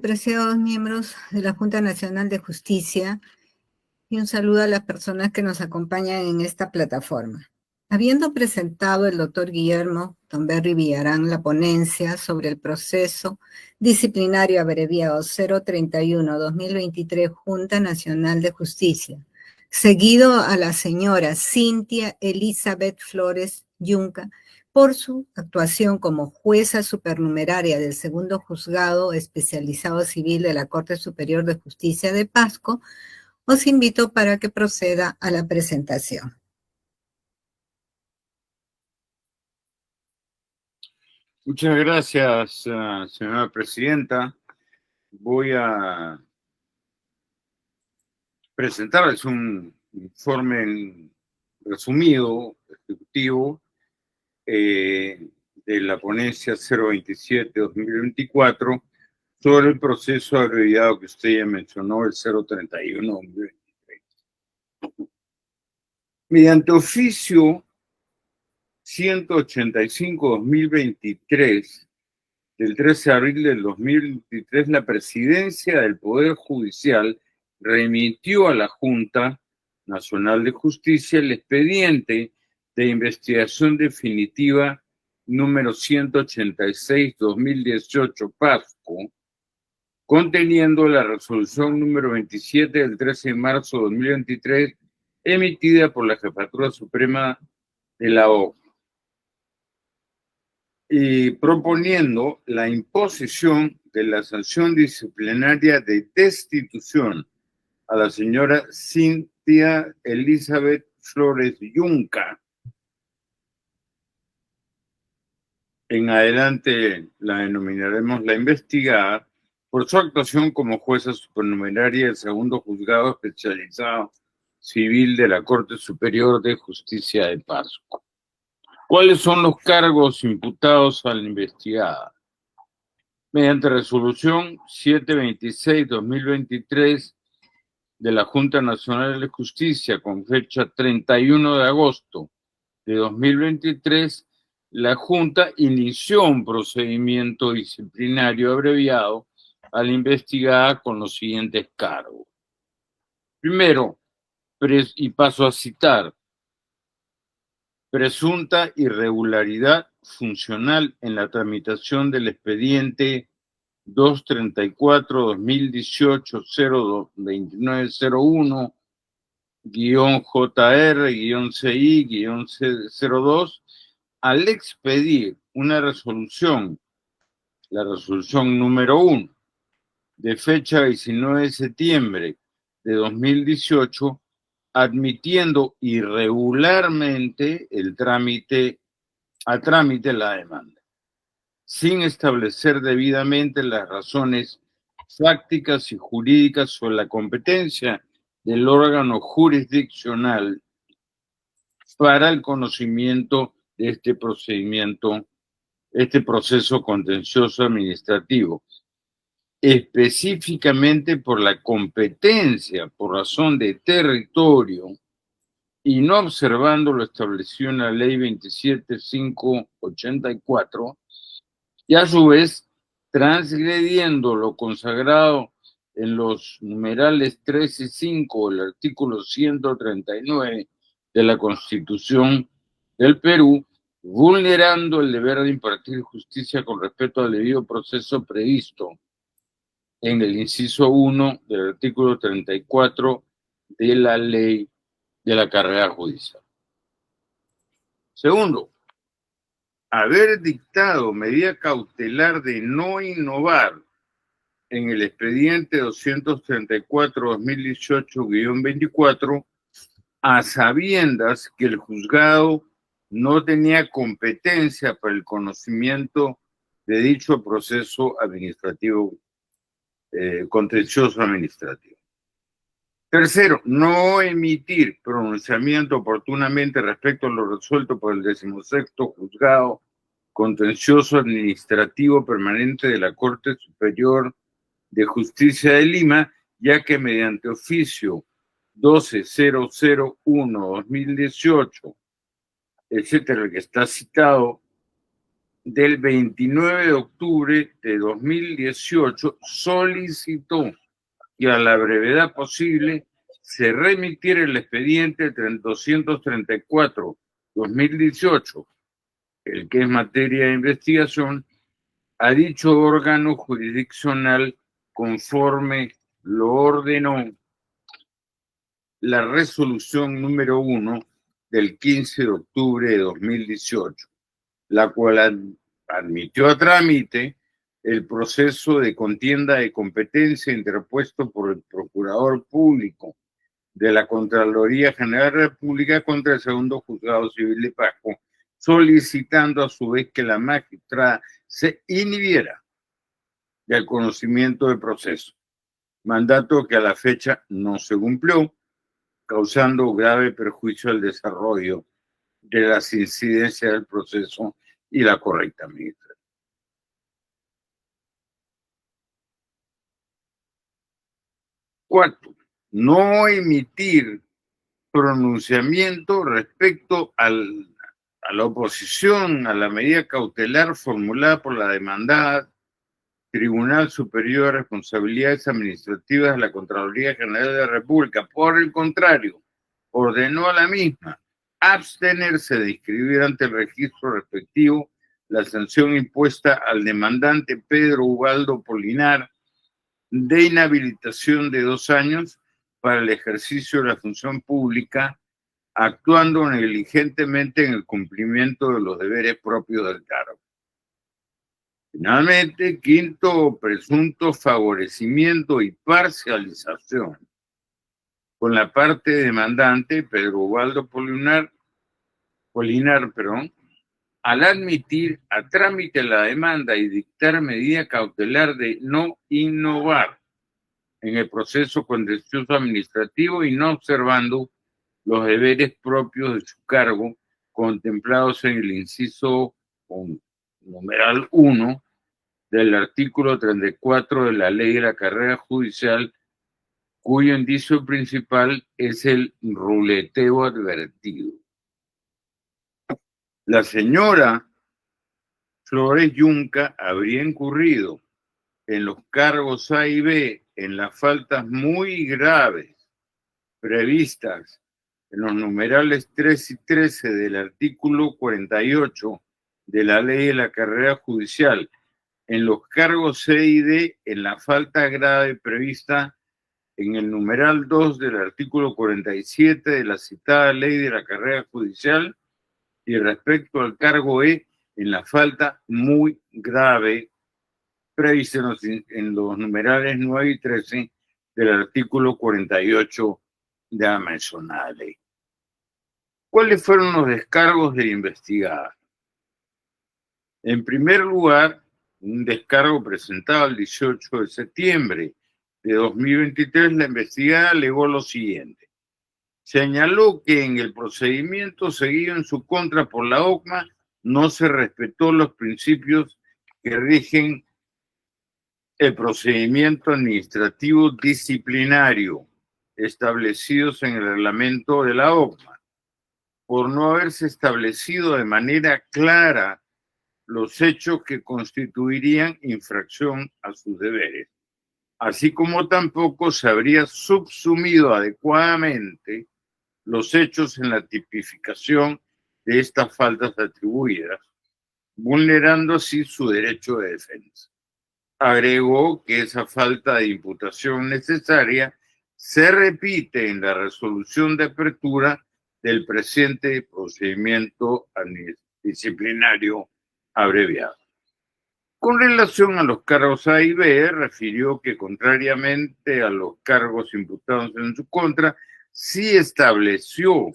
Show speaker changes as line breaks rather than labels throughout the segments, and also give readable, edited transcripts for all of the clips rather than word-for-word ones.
apreciados miembros de la Junta Nacional de Justicia, y un saludo a las personas que nos acompañan en esta plataforma. Habiendo presentado el doctor Guillermo Tomberry Villarán la ponencia sobre el proceso disciplinario abreviado 031-2023 Junta Nacional de Justicia, seguido a la señora Cynthia Elizabeth Flores Yunca, por su actuación como jueza supernumeraria del segundo juzgado especializado civil de la Corte Superior de Justicia de Pasco, os invito para que proceda a la presentación.
Muchas gracias, señora presidenta. Voy a presentarles un informe resumido, ejecutivo, de la ponencia 027-2024 sobre el proceso abreviado que usted ya mencionó, el 031-2023. Mediante oficio 185-2023, del 13 de abril del 2023, la Presidencia del Poder Judicial remitió a la Junta Nacional de Justicia el expediente de investigación definitiva número 186-2018 Pasco, conteniendo la resolución número 27 del 13 de marzo de 2023, emitida por la Jefatura Suprema de la OJA, y proponiendo la imposición de la sanción disciplinaria de destitución a la señora Cynthia Elizabeth Flores Yunca. En adelante la denominaremos la investigada por su actuación como jueza supernumeraria del segundo juzgado especializado civil de la Corte Superior de Justicia de Pasco. ¿Cuáles son los cargos imputados a la investigada? Mediante resolución 726-2023 de la Junta Nacional de Justicia, con fecha 31 de agosto de 2023, la Junta inició un procedimiento disciplinario abreviado a la investigada con los siguientes cargos. Primero, y paso a citar: presunta irregularidad funcional en la tramitación del expediente 234-2018-02901-JR-CI-02, al expedir una resolución, la resolución número 1, de fecha 19 de septiembre de 2018, admitiendo irregularmente a trámite la demanda, sin establecer debidamente las razones fácticas y jurídicas sobre la competencia del órgano jurisdiccional para el conocimiento de este proceso contencioso administrativo, específicamente por la competencia por razón de territorio y no observando lo establecido en la Ley 27.584, y a su vez transgrediendo lo consagrado en los numerales 3 y 5 del artículo 139 de la Constitución del Perú, vulnerando el deber de impartir justicia con respecto al debido proceso previsto en el inciso 1 del artículo 34 de la Ley de la Carrera Judicial. Segundo, haber dictado medida cautelar de no innovar en el expediente 234-2018-24, a sabiendas que el juzgado no tenía competencia para el conocimiento de dicho proceso administrativo, contencioso administrativo. Tercero, no emitir pronunciamiento oportunamente respecto a lo resuelto por el 16º Juzgado Contencioso Administrativo Permanente de la Corte Superior de Justicia de Lima, ya que mediante oficio 12001-2018, etcétera, que está citado del 29 de octubre de 2018 solicitó que a la brevedad posible se remitiera el expediente 234-2018, el que es materia de investigación, a dicho órgano jurisdiccional conforme lo ordenó la resolución número 1 del 15 de octubre de 2018, la cual admitió a trámite el proceso de contienda de competencia interpuesto por el Procurador Público de la Contraloría General de la República contra el Segundo Juzgado Civil de Pasco, solicitando a su vez que la magistrada se inhibiera del conocimiento del proceso, mandato que a la fecha no se cumplió, causando grave perjuicio al desarrollo de las incidencias del proceso y la correcta administración. Cuarto, no emitir pronunciamiento respecto a la oposición a la medida cautelar formulada por la demandada Tribunal Superior de Responsabilidades Administrativas de la Contraloría General de la República. Por el contrario, ordenó a la misma abstenerse de inscribir ante el registro respectivo la sanción impuesta al demandante Pedro Ubaldo Polinar de inhabilitación de 2 años para el ejercicio de la función pública, actuando negligentemente en el cumplimiento de los deberes propios del cargo. Finalmente, quinto, presunto favorecimiento y parcialización con la parte demandante, Pedro Ubaldo Polinar, al admitir a trámite la demanda y dictar medida cautelar de no innovar en el proceso contencioso administrativo y no observando los deberes propios de su cargo contemplados en el inciso numeral 1 del artículo 34 de la Ley de la Carrera Judicial, cuyo indicio principal es el ruleteo advertido. La señora Flores Yunca habría incurrido en los cargos A y B en las faltas muy graves previstas en los numerales 3 y 13 del artículo 48 de la Ley de la Carrera Judicial, en los cargos C y D en la falta grave prevista en el numeral 2 del artículo 47 de la citada Ley de la Carrera Judicial, y respecto al cargo E en la falta muy grave prevista en los numerales 9 y 13 del artículo 48 de la mencionada ley. ¿Cuáles fueron los descargos de la investigada? En primer lugar, un descargo presentado el 18 de septiembre de 2023, la investigada alegó lo siguiente. Señaló que en el procedimiento seguido en su contra por la OCMA no se respetó los principios que rigen el procedimiento administrativo disciplinario establecidos en el reglamento de la OCMA, por no haberse establecido de manera clara los hechos que constituirían infracción a sus deberes, así como tampoco se habría subsumido adecuadamente los hechos en la tipificación de estas faltas atribuidas, vulnerando así su derecho de defensa. Agregó que esa falta de imputación necesaria se repite en la resolución de apertura del presente procedimiento disciplinario abreviado. Con relación a los cargos A y B, refirió que contrariamente a los cargos imputados en su contra, sí estableció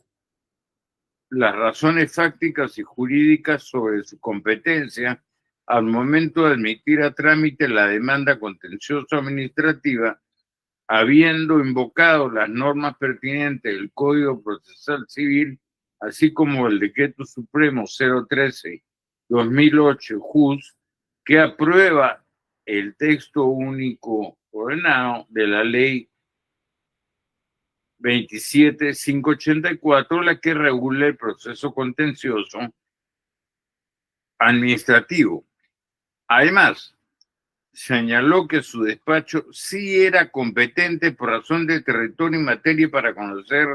las razones fácticas y jurídicas sobre su competencia al momento de admitir a trámite la demanda contenciosa administrativa, habiendo invocado las normas pertinentes del Código Procesal Civil, así como el Decreto Supremo 013-2008 JUS, que aprueba el texto único ordenado de la Ley 27.584, la que regula el proceso contencioso administrativo. Además, señaló que su despacho sí era competente por razón de territorio y materia para conocer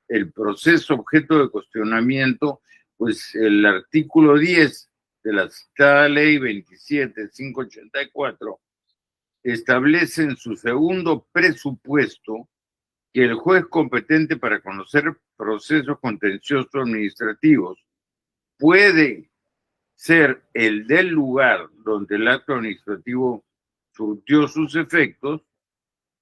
el proceso objeto de cuestionamiento, pues el artículo 10 de la citada ley 27.584 establece en su segundo presupuesto que el juez competente para conocer procesos contenciosos administrativos puede ser el del lugar donde el acto administrativo surtió sus efectos,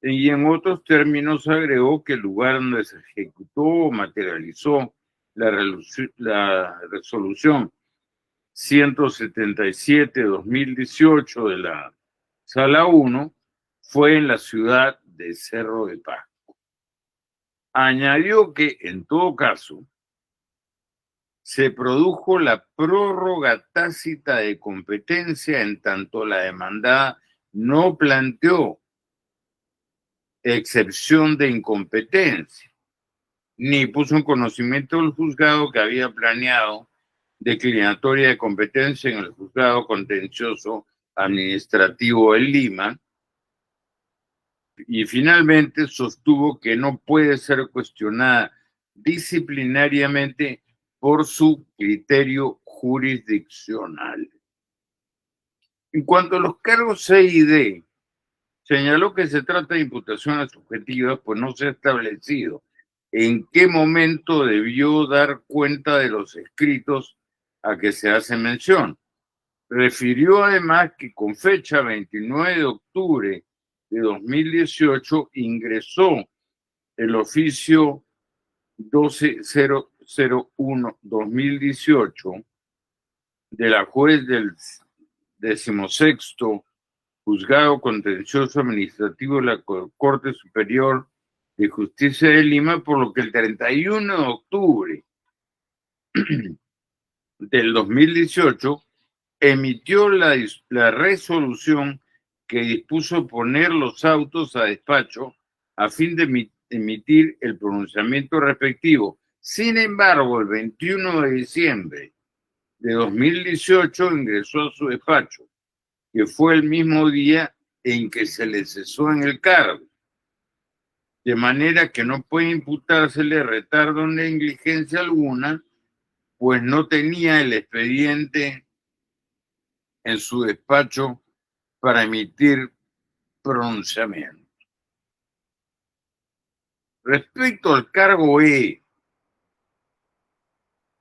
y en otros términos agregó que el lugar donde se ejecutó o materializó la resolución 177/2018 de la Sala 1 fue en la ciudad de Cerro de Pasco. Añadió que, en todo caso, se produjo la prórroga tácita de competencia en tanto la demandada no planteó excepción de incompetencia, ni puso en conocimiento del juzgado que había planeado declinatoria de competencia en el juzgado contencioso administrativo de Lima, y finalmente sostuvo que no puede ser cuestionada disciplinariamente por su criterio jurisdiccional. En cuanto a los cargos C y D, señaló que se trata de imputaciones subjetivas, pues no se ha establecido en qué momento debió dar cuenta de los escritos a que se hace mención. Refirió además que con fecha 29 de octubre de 2018 ingresó el oficio 12001-2018 de la juez del 16º Juzgado Contencioso Administrativo de la Corte Superior de Justicia de Lima, por lo que el 31 de octubre del 2018 emitió la resolución que dispuso poner los autos a despacho a fin de emitir el pronunciamiento respectivo. Sin embargo, el 21 de diciembre de 2018 ingresó a su despacho, que fue el mismo día en que se le cesó en el cargo, de manera que no puede imputársele retardo en negligencia alguna, pues no tenía el expediente en su despacho para emitir pronunciamiento. Respecto al cargo E,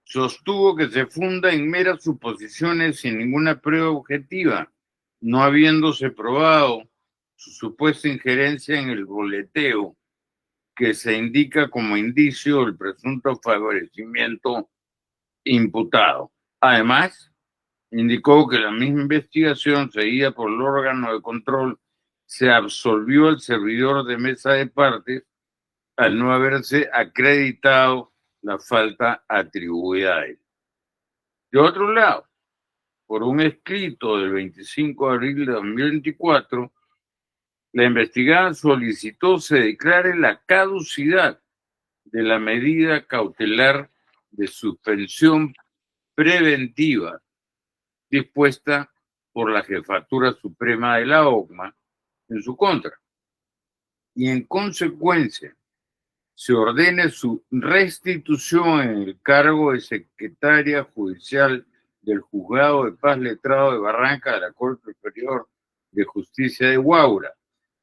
sostuvo que se funda en meras suposiciones sin ninguna prueba objetiva, no habiéndose probado su supuesta injerencia en el boleteo que se indica como indicio del presunto favorecimiento imputado. Además, indicó que la misma investigación seguida por el órgano de control se absolvió al servidor de mesa de partes al no haberse acreditado la falta atribuida a él. De otro lado, por un escrito del 25 de abril de 2024, la investigada solicitó se declare la caducidad de la medida cautelar de suspensión preventiva dispuesta por la Jefatura Suprema de la OCMA en su contra, y en consecuencia se ordene su restitución en el cargo de secretaria judicial del Juzgado de Paz Letrado de Barranca de la Corte Superior de Justicia de Huaura.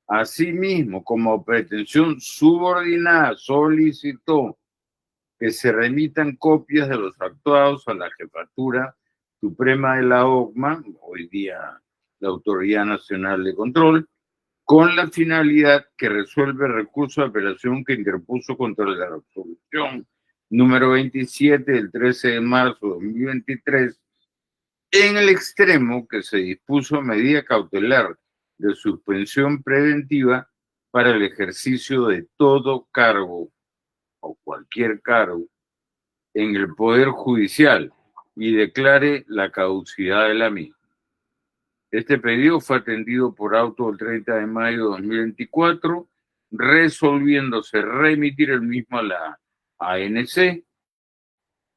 Asimismo, como pretensión subordinada, solicitó que se remitan copias de los actuados a la Jefatura Suprema de la OCMA, hoy día la Autoridad Nacional de Control, con la finalidad que resuelve el recurso de apelación que interpuso contra la resolución número 27 del 13 de marzo de 2023, en el extremo que se dispuso medida cautelar de suspensión preventiva para el ejercicio de todo cargo o cualquier cargo en el Poder Judicial y declare la caducidad de la misma. Este pedido fue atendido por auto el 30 de mayo de 2024, resolviéndose remitir el mismo a la ANC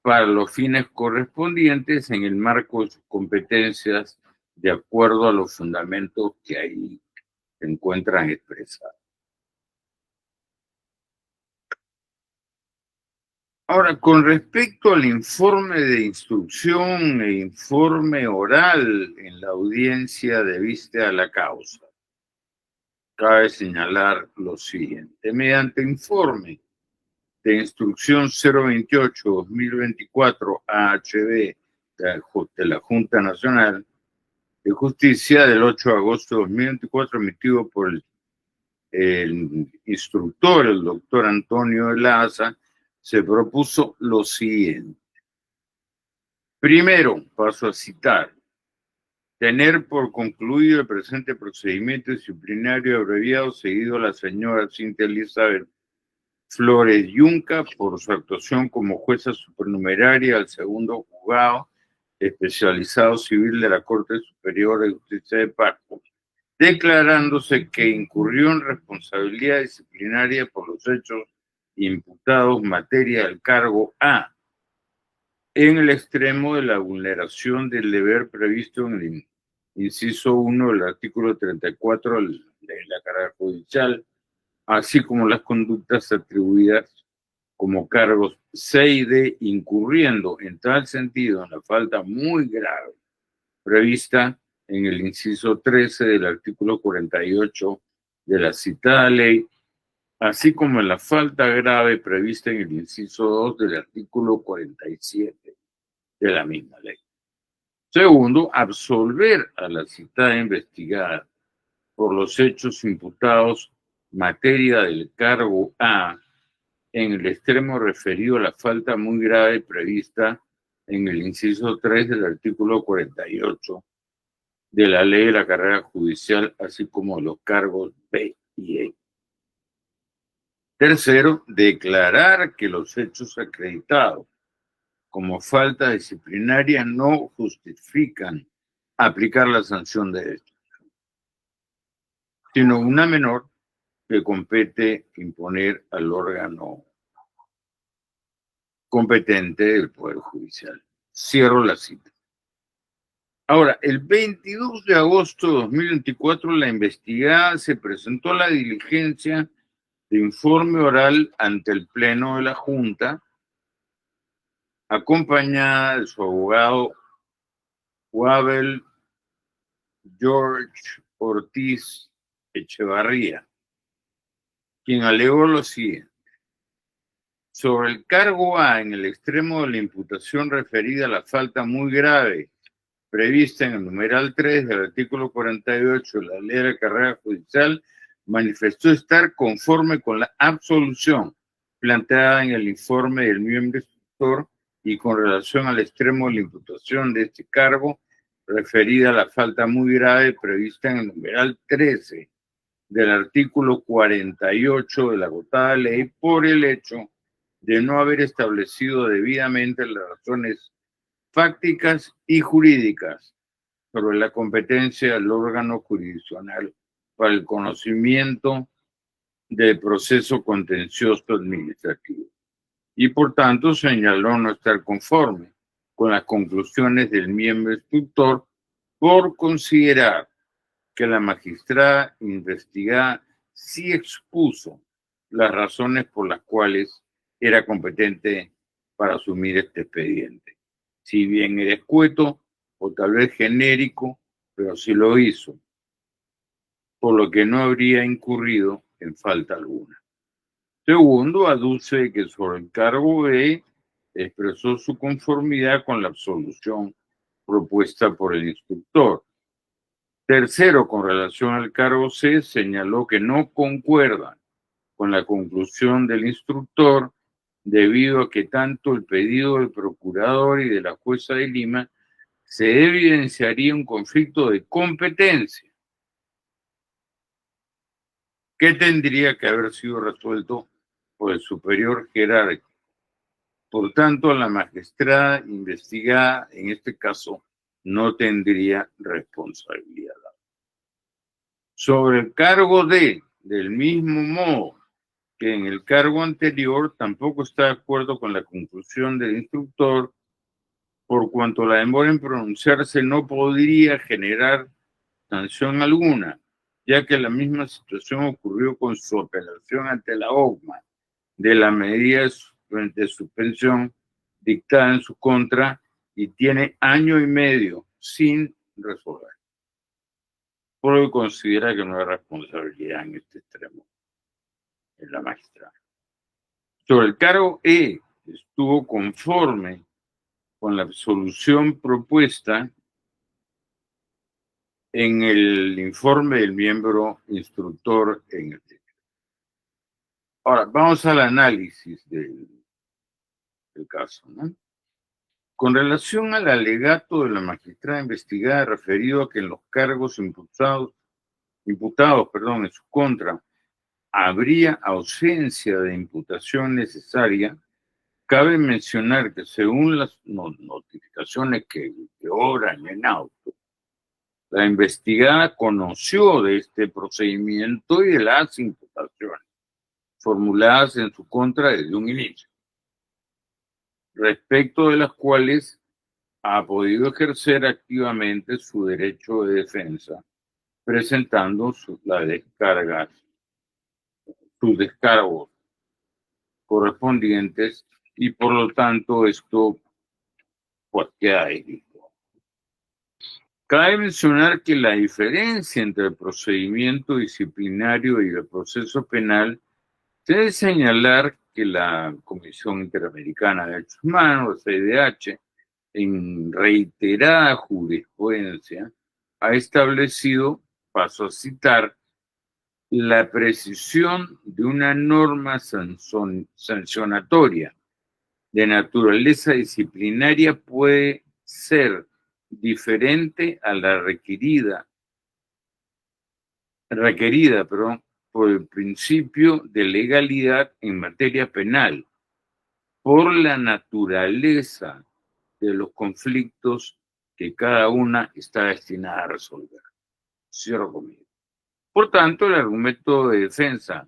para los fines correspondientes en el marco de sus competencias de acuerdo a los fundamentos que ahí se encuentran expresados. Ahora, con respecto al informe de instrucción e informe oral en la audiencia de vista a la causa, cabe señalar lo siguiente. Mediante informe de instrucción 028-2024 AHB de la Junta Nacional de Justicia del 8 de agosto de 2024, emitido por el instructor, el doctor Antonio de la Asa, se propuso lo siguiente. Primero, paso a citar, tener por concluido el presente procedimiento disciplinario abreviado seguido a la señora Cintia Elizabeth Flores Yunca por su actuación como jueza supernumeraria al segundo juzgado especializado civil de la Corte Superior de Justicia de Pasco, declarándose que incurrió en responsabilidad disciplinaria por los hechos imputados materia del cargo A, en el extremo de la vulneración del deber previsto en el inciso 1 del artículo 34 de la carrera judicial, así como las conductas atribuidas como cargos C y D, incurriendo en tal sentido en la falta muy grave prevista en el inciso 13 del artículo 48 de la citada ley, así como en la falta grave prevista en el inciso 2 del artículo 47 de la misma ley. Segundo, absolver a la citada investigada por los hechos imputados materia del cargo A en el extremo referido a la falta muy grave prevista en el inciso 3 del artículo 48 de la ley de la carrera judicial, así como los cargos B y E. Tercero, declarar que los hechos acreditados como falta disciplinaria no justifican aplicar la sanción de esto, sino una menor que compete imponer al órgano competente del Poder Judicial. Cierro la cita. Ahora, el 22 de agosto de 2024, la investigada se presentó a la diligencia de informe oral ante el Pleno de la Junta, acompañada de su abogado Wabel George Ortiz Echevarría, quien alegó lo siguiente. Sobre el cargo A, en el extremo de la imputación referida a la falta muy grave prevista en el numeral 3 del artículo 48 de la ley de la carrera judicial, manifestó estar conforme con la absolución planteada en el informe del miembro instructor y con relación al extremo de la imputación de este cargo referida a la falta muy grave prevista en el numeral 13 del artículo 48 de la agotada ley por el hecho de no haber establecido debidamente las razones fácticas y jurídicas sobre la competencia del órgano jurisdiccional para el conocimiento del proceso contencioso administrativo. Y por tanto señaló no estar conforme con las conclusiones del miembro instructor por considerar que la magistrada investigada sí expuso las razones por las cuales era competente para asumir este expediente. Si bien era escueto o tal vez genérico, pero sí lo hizo, por lo que no habría incurrido en falta alguna. Segundo, aduce que sobre el cargo B expresó su conformidad con la absolución propuesta por el instructor. Tercero, con relación al cargo C, señaló que no concuerda con la conclusión del instructor debido a que tanto el pedido del procurador y de la jueza de Lima se evidenciaría un conflicto de competencia que tendría que haber sido resuelto por el superior jerárquico. Por tanto, la magistrada investigada en este caso no tendría responsabilidad. Sobre el cargo D, del mismo modo, que en el cargo anterior tampoco está de acuerdo con la conclusión del instructor, por cuanto la demora en pronunciarse no podría generar sanción alguna, ya que la misma situación ocurrió con su apelación ante la OCMA de la medida de suspensión dictada en su contra y tiene 1.5 años sin resolver. Por lo que considera que no hay responsabilidad en este extremo en la magistrada. Sobre el cargo E, estuvo conforme con la solución propuesta en el informe del miembro instructor en el texto. Ahora, vamos al análisis del caso, ¿no? Con relación al alegato de la magistrada investigada referido a que en los cargos imputados en su contra habría ausencia de imputación necesaria, cabe mencionar que según las notificaciones que obran en auto, la investigada conoció de este procedimiento y de las imputaciones formuladas en su contra desde un inicio, respecto de las cuales ha podido ejercer activamente su derecho de defensa, presentando sus descargos correspondientes y por lo tanto esto pues queda ahí. Cabe mencionar que la diferencia entre el procedimiento disciplinario y el proceso penal se debe señalar que la Comisión Interamericana de Derechos Humanos, CIDH, en reiterada jurisprudencia, ha establecido, paso a citar, la precisión de una norma sancionatoria de naturaleza disciplinaria puede ser diferente a la requerida por el principio de legalidad en materia penal, por la naturaleza de los conflictos que cada una está destinada a resolver. Cierro comillas. Por tanto, el argumento de defensa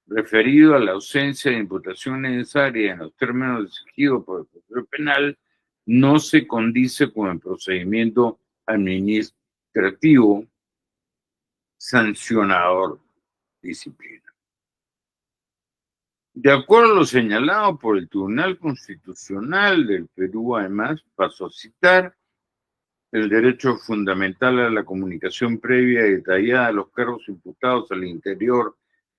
referido a la ausencia de imputación necesaria en los términos exigidos por el proceso penal no se condice con el procedimiento administrativo sancionador disciplina. De acuerdo a lo señalado por el Tribunal Constitucional del Perú, además, paso a citar, el derecho fundamental a la comunicación previa y detallada de los cargos imputados al interior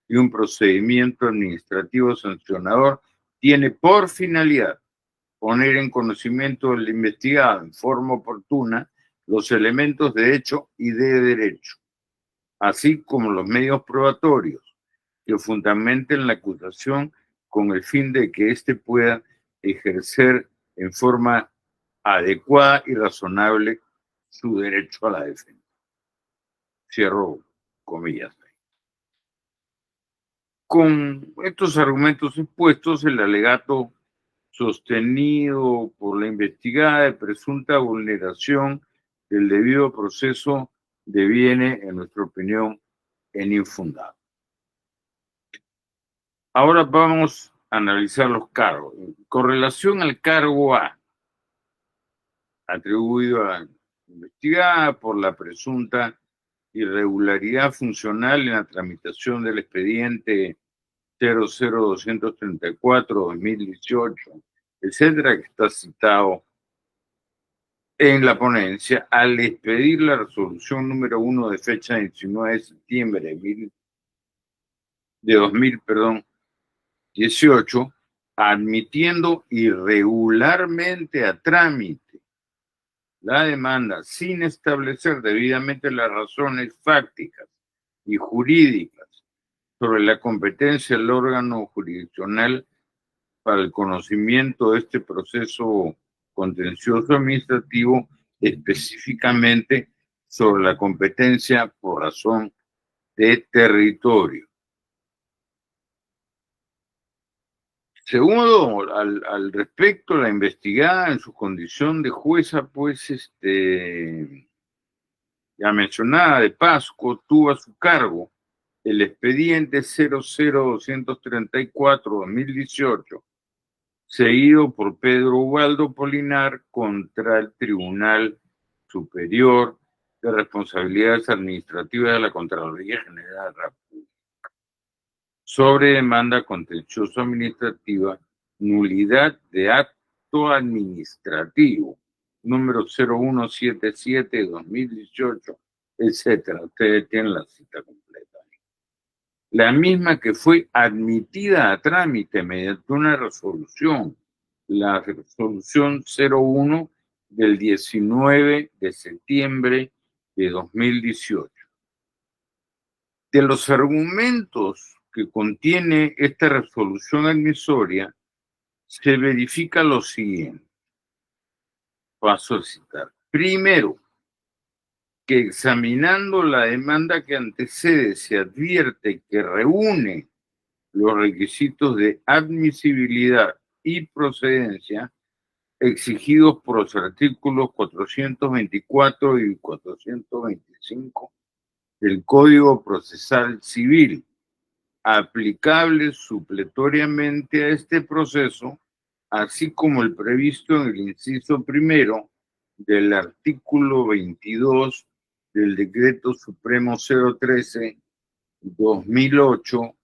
de un procedimiento administrativo sancionador tiene por finalidad poner en conocimiento del investigado en forma oportuna los elementos de hecho y de derecho, así como los medios probatorios que fundamenten la acusación con el fin de que éste pueda ejercer en forma adecuada y razonable su derecho a la defensa. Cierro comillas. Con estos argumentos expuestos, el alegato sostenido por la investigada de presunta vulneración del debido proceso deviene, en nuestra opinión, en infundado. Ahora vamos a analizar los cargos. Con relación al cargo A, atribuido a la investigada por la presunta irregularidad funcional en la tramitación del expediente 00234-2018, etcétera, que está citado en la ponencia, al expedir la resolución número 1 de fecha 19 de septiembre de 2018, admitiendo irregularmente a trámite la demanda sin establecer debidamente las razones fácticas y jurídicas sobre la competencia del órgano jurisdiccional para el conocimiento de este proceso contencioso administrativo, específicamente sobre la competencia por razón de territorio. Segundo, al respecto, la investigada en su condición de jueza, pues, ya mencionada de Pasco, tuvo a su cargo el expediente 00234-2018, seguido por Pedro Ubaldo Polinar contra el Tribunal Superior de Responsabilidades Administrativas de la Contraloría General de la República, sobre demanda contencioso administrativa, nulidad de acto administrativo, número 0177-2018, etcétera. Ustedes tienen la cita completa. La misma que fue admitida a trámite mediante una resolución, la resolución 01 del 19 de septiembre de 2018. De los argumentos que contiene esta resolución admisoria, se verifica lo siguiente. Paso a citar. Primero, que examinando la demanda que antecede se advierte que reúne los requisitos de admisibilidad y procedencia exigidos por los artículos 424 y 425 del Código Procesal Civil, aplicables supletoriamente a este proceso, así como el previsto en el inciso primero del artículo 22 del Decreto Supremo 013-2008,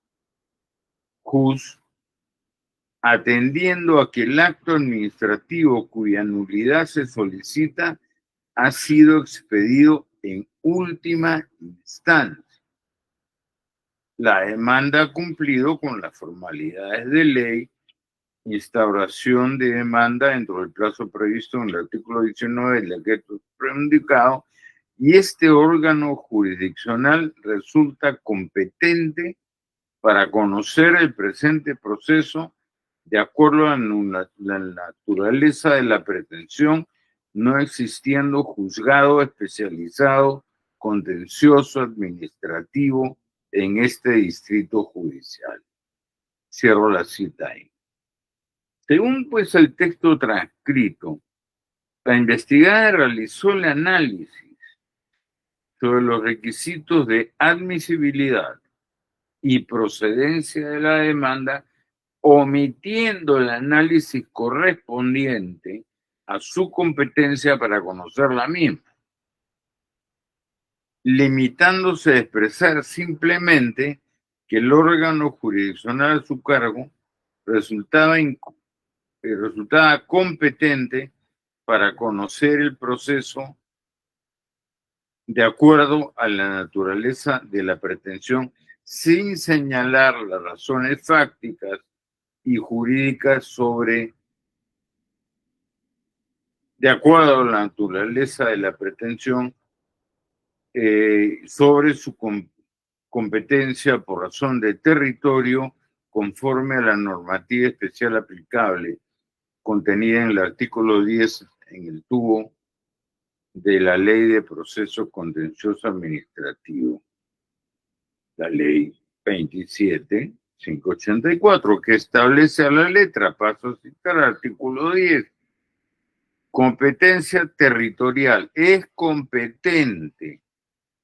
JUS, atendiendo a que el acto administrativo cuya nulidad se solicita ha sido expedido en última instancia. La demanda ha cumplido con las formalidades de ley, instauración de demanda dentro del plazo previsto en el artículo 19 del Decreto Supremo indicado, y este órgano jurisdiccional resulta competente para conocer el presente proceso de acuerdo a la naturaleza de la pretensión, no existiendo juzgado especializado contencioso administrativo en este distrito judicial. Cierro la cita ahí. Según pues el texto transcrito, la investigada realizó el análisis sobre los requisitos de admisibilidad y procedencia de la demanda, omitiendo el análisis correspondiente a su competencia para conocer la misma, limitándose a expresar simplemente que el órgano jurisdiccional a su cargo resultaba competente para conocer el proceso de acuerdo a la naturaleza de la pretensión, sin señalar las razones fácticas y jurídicas de acuerdo a la naturaleza de la pretensión, sobre su competencia por razón de territorio conforme a la normativa especial aplicable contenida en el artículo 10 en el tubo de la Ley de Proceso Contencioso Administrativo, la Ley 27.584, que establece a la letra, paso a citar, artículo 10, competencia territorial, es competente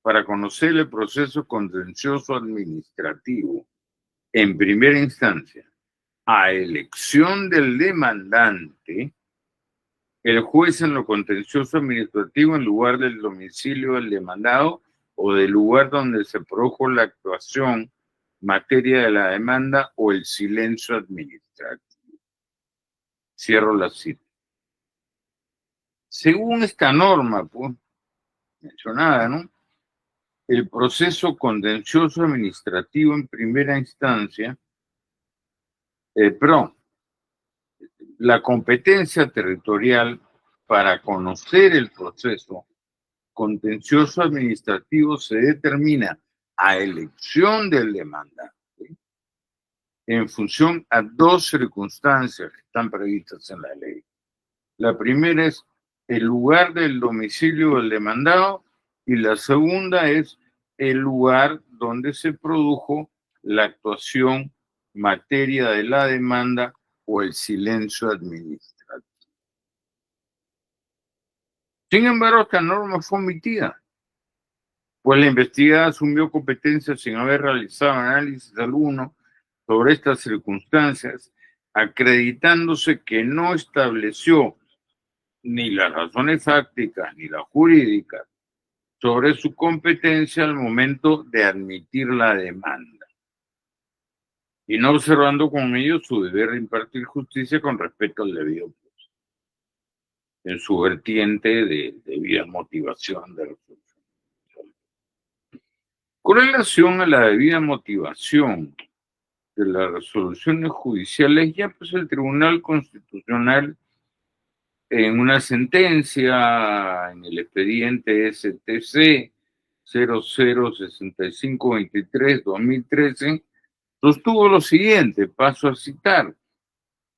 para conocer el proceso contencioso administrativo en primera instancia, a elección del demandante, el juez en lo contencioso administrativo en lugar del domicilio del demandado o del lugar donde se produjo la actuación, materia de la demanda o el silencio administrativo. Cierro la cita. Según esta norma, pues, mencionada, ¿no? El proceso contencioso administrativo en primera instancia, la competencia territorial para conocer el proceso contencioso administrativo se determina a elección del demandante en función a dos circunstancias que están previstas en la ley. La primera es el lugar del domicilio del demandado y la segunda es el lugar donde se produjo la actuación materia de la demanda o el silencio administrativo. Sin embargo, esta norma fue omitida pues la investigada asumió competencia sin haber realizado análisis alguno sobre estas circunstancias, acreditándose que no estableció ni las razones fácticas ni las jurídicas sobre su competencia al momento de admitir la demanda, y no observando con ello su deber de impartir justicia con respecto al debido proceso, en su vertiente de debida motivación de resolución. Con relación a la debida motivación de las resoluciones judiciales, ya pues el Tribunal Constitucional, en una sentencia en el expediente STC 006523-2013, sostuvo lo siguiente, paso a citar: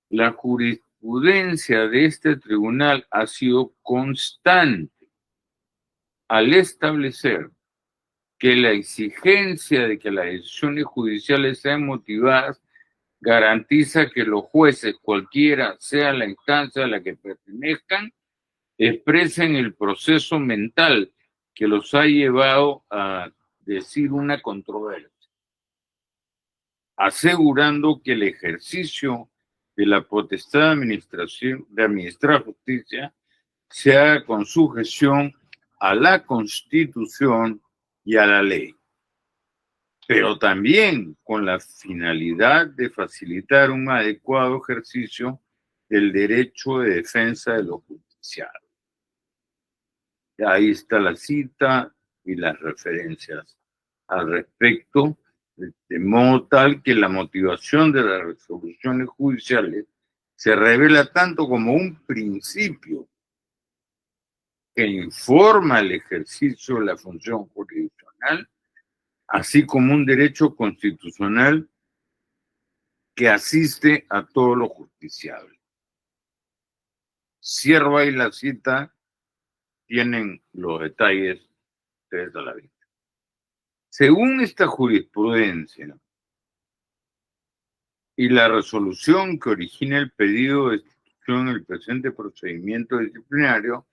la jurisprudencia de este tribunal ha sido constante al establecer que la exigencia de que las decisiones judiciales sean motivadas garantiza que los jueces, cualquiera sea la instancia a la que pertenezcan, expresen el proceso mental que los ha llevado a decir una controversia, asegurando que el ejercicio de la potestad de administrar justicia se haga con sujeción a la Constitución y a la ley, pero también con la finalidad de facilitar un adecuado ejercicio del derecho de defensa de los justiciables. Ahí está la cita y las referencias al respecto, de modo tal que la motivación de las resoluciones judiciales se revela tanto como un principio que informa el ejercicio de la función jurisdiccional, así como un derecho constitucional que asiste a todos los justiciables. Cierro ahí la cita, tienen los detalles ustedes a la vista. Según esta jurisprudencia y la resolución que origina el pedido de destitución en el presente procedimiento disciplinario,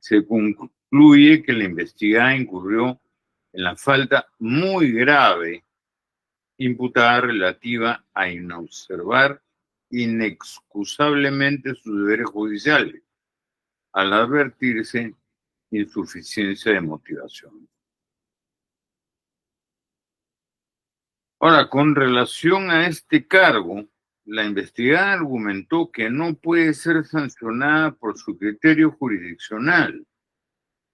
se concluye que la investigada incurrió en la falta muy grave imputada relativa a inobservar inexcusablemente sus deberes judiciales, al advertirse insuficiencia de motivación. Ahora, con relación a este cargo, la investigada argumentó que no puede ser sancionada por su criterio jurisdiccional.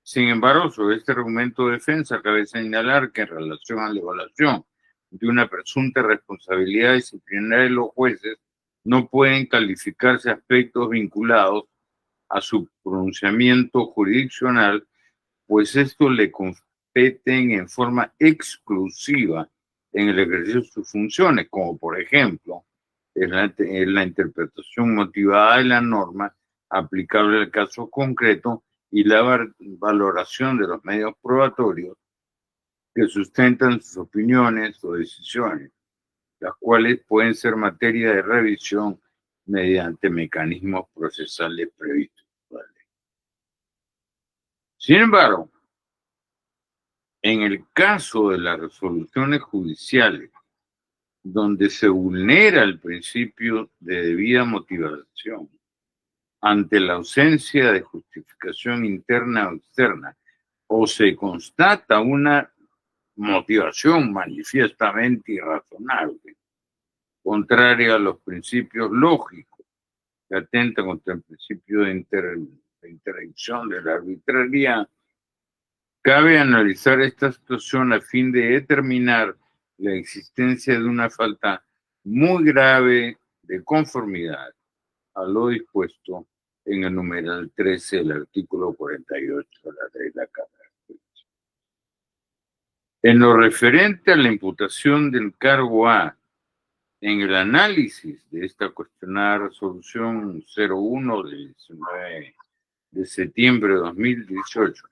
Sin embargo, sobre este argumento de defensa, cabe señalar que en relación a la evaluación de una presunta responsabilidad disciplinaria de los jueces, no pueden calificarse aspectos vinculados a su pronunciamiento jurisdiccional, pues esto le competen en forma exclusiva en el ejercicio de sus funciones, como por ejemplo en la interpretación motivada de la norma aplicable al caso concreto y la valoración de los medios probatorios que sustentan sus opiniones o decisiones, las cuales pueden ser materia de revisión mediante mecanismos procesales previstos por la ley. Sin embargo, en el caso de las resoluciones judiciales, donde se vulnera el principio de debida motivación ante la ausencia de justificación interna o externa, o se constata una motivación manifiestamente irrazonable, contraria a los principios lógicos, que atentan contra el principio de interdicción de la arbitrariedad, cabe analizar esta situación a fin de determinar la existencia de una falta muy grave de conformidad a lo dispuesto en el numeral 13 del artículo 48 de la ley de la Cámara. En lo referente a la imputación del cargo A, en el análisis de esta cuestionada resolución 01 del 19 de septiembre de 2018,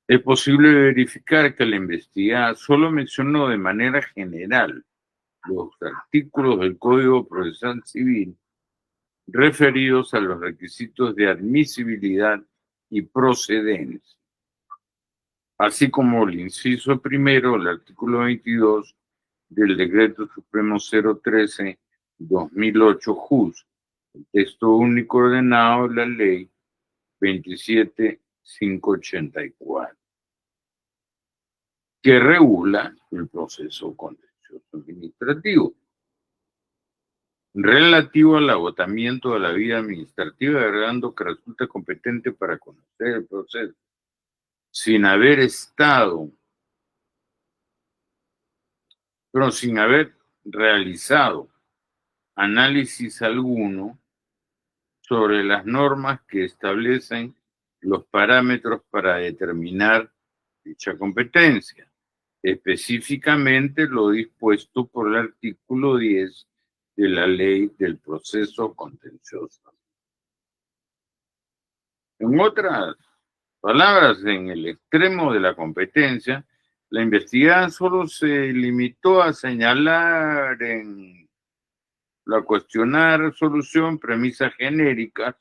es posible verificar que la investigada solo mencionó de manera general los artículos del Código Procesal Civil referidos a los requisitos de admisibilidad y procedencia. así como el inciso primero del artículo 22 del Decreto Supremo 013-2008 JUS, el texto único ordenado de la Ley 27.584, que regula el proceso contencioso administrativo. Relativo al agotamiento de la vida administrativa, agregando que resulta competente para conocer el proceso sin haber realizado análisis alguno sobre las normas que establecen los parámetros para determinar dicha competencia, específicamente lo dispuesto por el artículo 10 de la Ley del Proceso Contencioso. En otras palabras, en el extremo de la competencia, la investigada solo se limitó a señalar en la cuestionada resolución premisas genéricas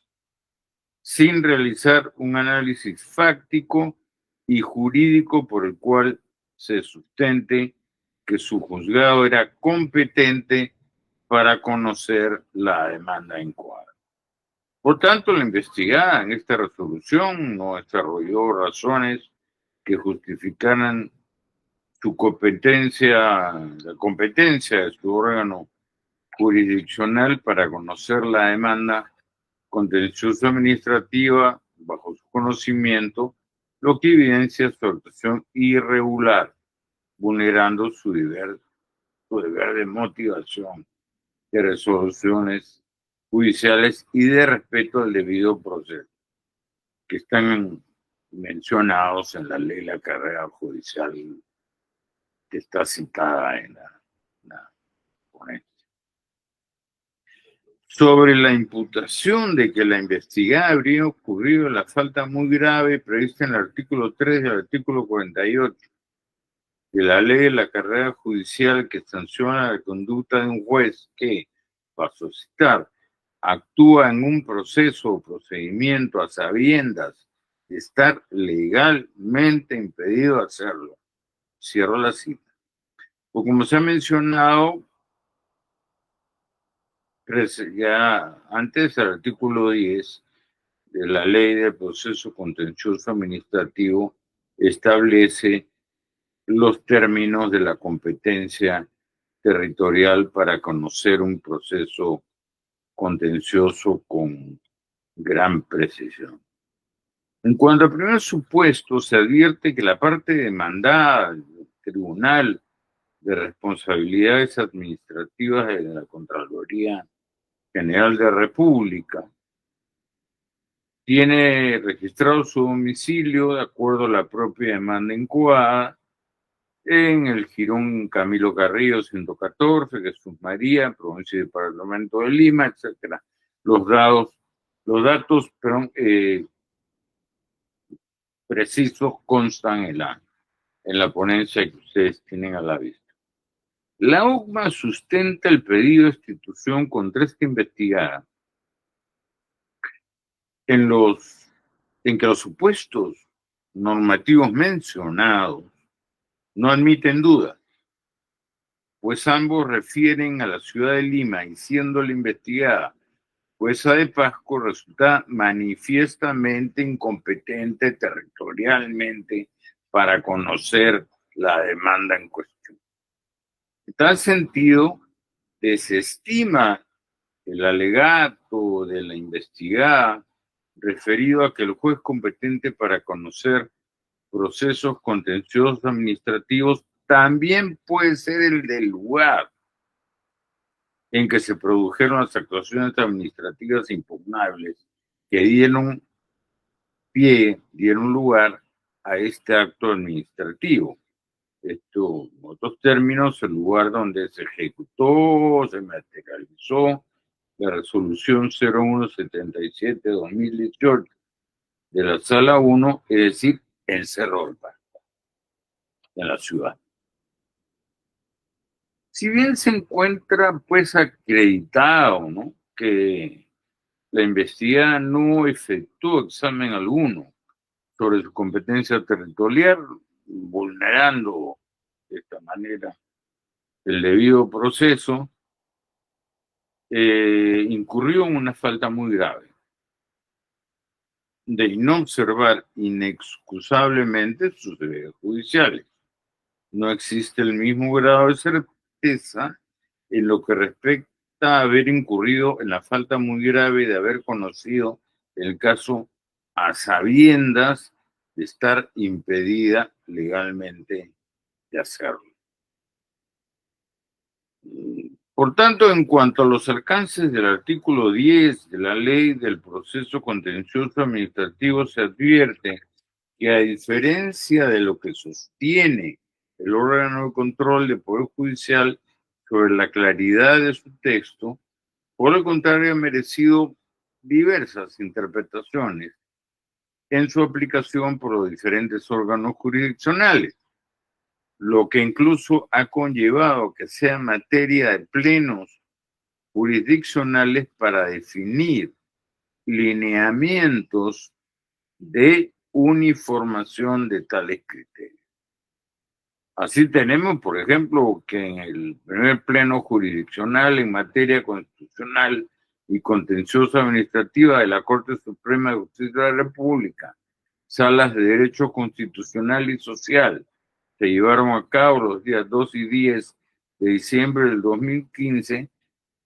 sin realizar un análisis fáctico y jurídico por el cual se sustente que su juzgado era competente para conocer la demanda en cuadro. Por tanto, la investigada en esta resolución no desarrolló razones que justificaran su competencia, la competencia de su órgano jurisdiccional para conocer la demanda contencioso administrativa bajo su conocimiento, lo que evidencia su actuación irregular, vulnerando su deber de motivación de resoluciones judiciales y de respeto al debido proceso, que están mencionados en la ley de la carrera judicial que está citada en la ponencia. Sobre la imputación de que la investigada habría ocurrido la falta muy grave prevista en el artículo 3 y el artículo 48 de la ley de la carrera judicial que sanciona la conducta de un juez que, paso a citar, actúa en un proceso o procedimiento a sabiendas de estar legalmente impedido de hacerlo. Cierro la cita. O como se ha mencionado, ya antes el artículo 10 de la Ley del Proceso Contencioso Administrativo establece los términos de la competencia territorial para conocer un proceso contencioso con gran precisión. En cuanto al primer supuesto, se advierte que la parte demandada del Tribunal de Responsabilidades Administrativas de la Contraloría General de la República tiene registrado su domicilio de acuerdo a la propia demanda incubada en el Jirón Camilo Carrillo 114, Jesús María, provincia y departamento de Lima, etcétera. Los datos precisos constan en la ponencia que ustedes tienen a la vista. La UCMA sustenta el pedido de institución contra esta investigada en que los supuestos normativos mencionados no admiten duda, pues ambos refieren a la ciudad de Lima y siendo la investigada jueza de Pasco resulta manifiestamente incompetente territorialmente para conocer la demanda en cuestión. En tal sentido, desestima el alegato de la investigada referido a que el juez competente para conocer procesos contenciosos administrativos también puede ser el del lugar en que se produjeron las actuaciones administrativas impugnables que dieron lugar a este acto administrativo. Esto, en otros términos, el lugar donde se ejecutó, se materializó la resolución 0177-2018 de la Sala 1, es decir, en Cerro del Pasco, en la ciudad. Si bien se encuentra pues acreditado, ¿no?, que la investigada no efectuó examen alguno sobre su competencia territorial, vulnerando de esta manera el debido proceso, incurrió en una falta muy grave de no observar inexcusablemente sus deberes judiciales. No existe el mismo grado de certeza en lo que respecta a haber incurrido en la falta muy grave de haber conocido el caso a sabiendas de estar impedida legalmente de hacerlo. Por tanto, en cuanto a los alcances del artículo 10 de la Ley del Proceso Contencioso Administrativo, se advierte que, a diferencia de lo que sostiene el órgano de control del Poder Judicial sobre la claridad de su texto, por el contrario, ha merecido diversas interpretaciones en su aplicación por los diferentes órganos jurisdiccionales, lo que incluso ha conllevado que sea materia de plenos jurisdiccionales para definir lineamientos de uniformación de tales criterios. Así tenemos, por ejemplo, que en el primer pleno jurisdiccional en materia constitucional y contencioso administrativa de la Corte Suprema de Justicia de la República, salas de Derecho Constitucional y Social, se llevaron a cabo los días 2 y 10 de diciembre del 2015,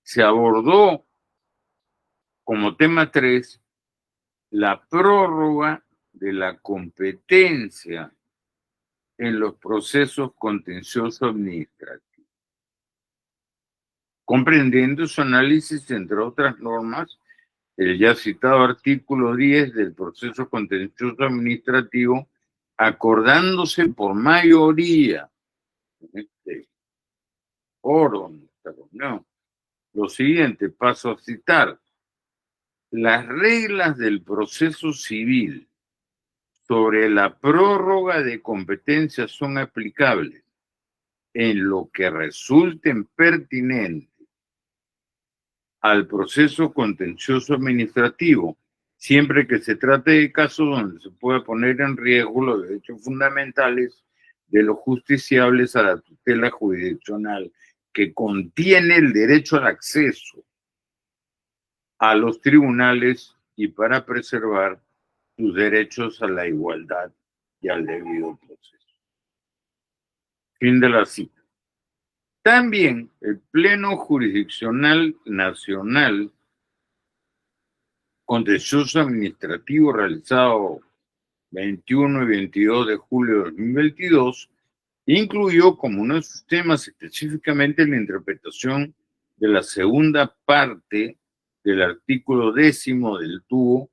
se abordó como tema 3 la prórroga de la competencia en los procesos contenciosos administrativos, comprendiendo su análisis, entre otras normas, el ya citado artículo 10 del proceso contencioso administrativo, acordándose por mayoría en este foro, en esta reunión, lo siguiente, paso a citar: las reglas del proceso civil sobre la prórroga de competencias son aplicables en lo que resulten pertinentes al proceso contencioso administrativo, siempre que se trate de casos donde se pueda poner en riesgo los derechos fundamentales de los justiciables a la tutela jurisdiccional, que contiene el derecho al acceso a los tribunales y para preservar sus derechos a la igualdad y al debido proceso. Fin de la cita. También el Pleno Jurisdiccional Nacional Contencioso Administrativo realizado 21 y 22 de julio de 2022 incluyó como uno de sus temas específicamente la interpretación de la segunda parte del artículo 10 del TUO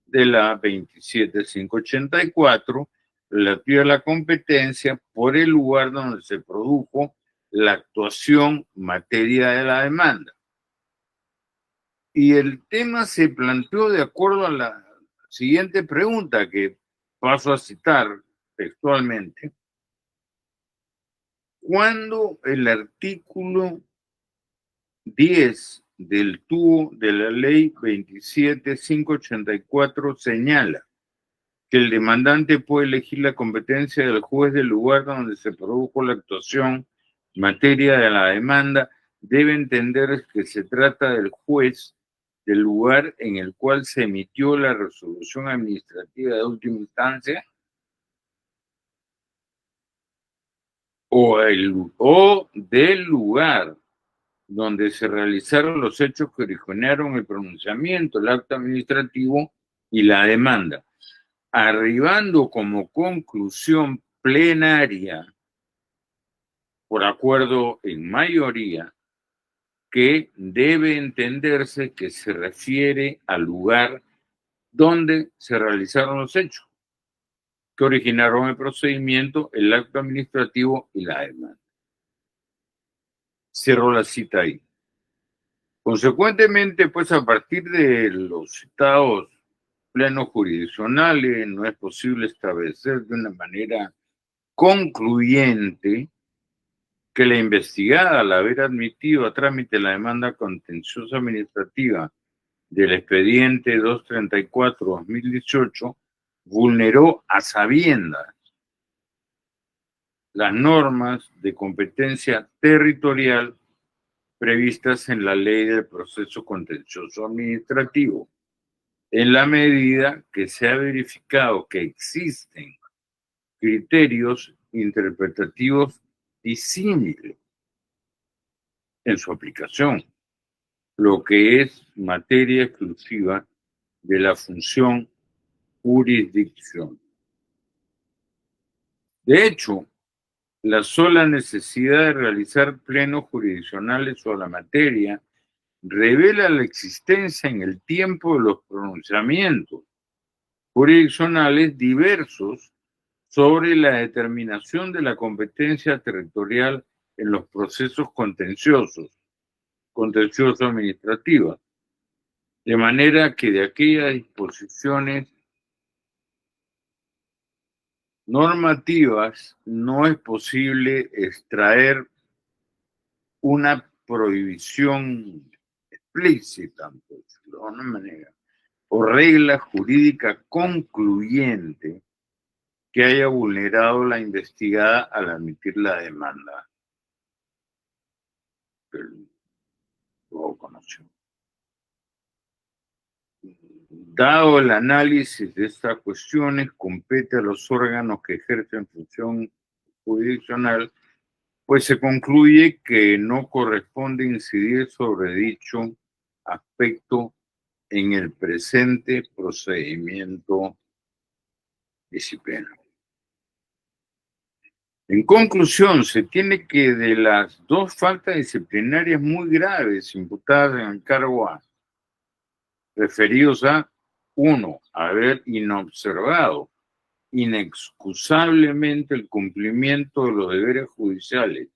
de la 27584, relativa a la competencia por el lugar donde se produjo la actuación en materia de la demanda. Y el tema se planteó de acuerdo a la siguiente pregunta, que paso a citar textualmente: cuando el artículo 10 del TUO de la Ley 27584 señala que el demandante puede elegir la competencia del juez del lugar donde se produjo la actuación en materia de la demanda, debe entender que se trata del juez del lugar en el cual se emitió la resolución administrativa de última instancia o del lugar donde se realizaron los hechos que originaron el pronunciamiento, el acto administrativo y la demanda, arribando como conclusión plenaria, por acuerdo en mayoría, que debe entenderse que se refiere al lugar donde se realizaron los hechos que originaron el procedimiento, el acto administrativo y la demanda. Cierro la cita ahí. Consecuentemente, pues a partir de los citados plenos jurisdiccionales, no es posible establecer de una manera concluyente que la investigada, al haber admitido a trámite la demanda contenciosa administrativa del expediente 234-2018, vulneró a sabiendas las normas de competencia territorial previstas en la Ley del Proceso Contencioso Administrativo, en la medida que se ha verificado que existen criterios interpretativos disímiles en su aplicación, lo que es materia exclusiva de la función jurisdicción. De hecho, la sola necesidad de realizar plenos jurisdiccionales sobre la materia revela la existencia en el tiempo de los pronunciamientos jurisdiccionales diversos sobre la determinación de la competencia territorial en los procesos contenciosos administrativos, de manera que de aquellas disposiciones normativas no es posible extraer una prohibición explícita, por decirlo de una manera, o regla jurídica concluyente que haya vulnerado la investigada al admitir la demanda del nuevo conocido. Dado el análisis de estas cuestiones, compete a los órganos que ejercen función jurisdiccional, pues se concluye que no corresponde incidir sobre dicho aspecto en el presente procedimiento disciplinario. En conclusión, se tiene que de las dos faltas disciplinarias muy graves imputadas en el cargo A, referidos a, 1, haber inobservado inexcusablemente el cumplimiento de los deberes judiciales,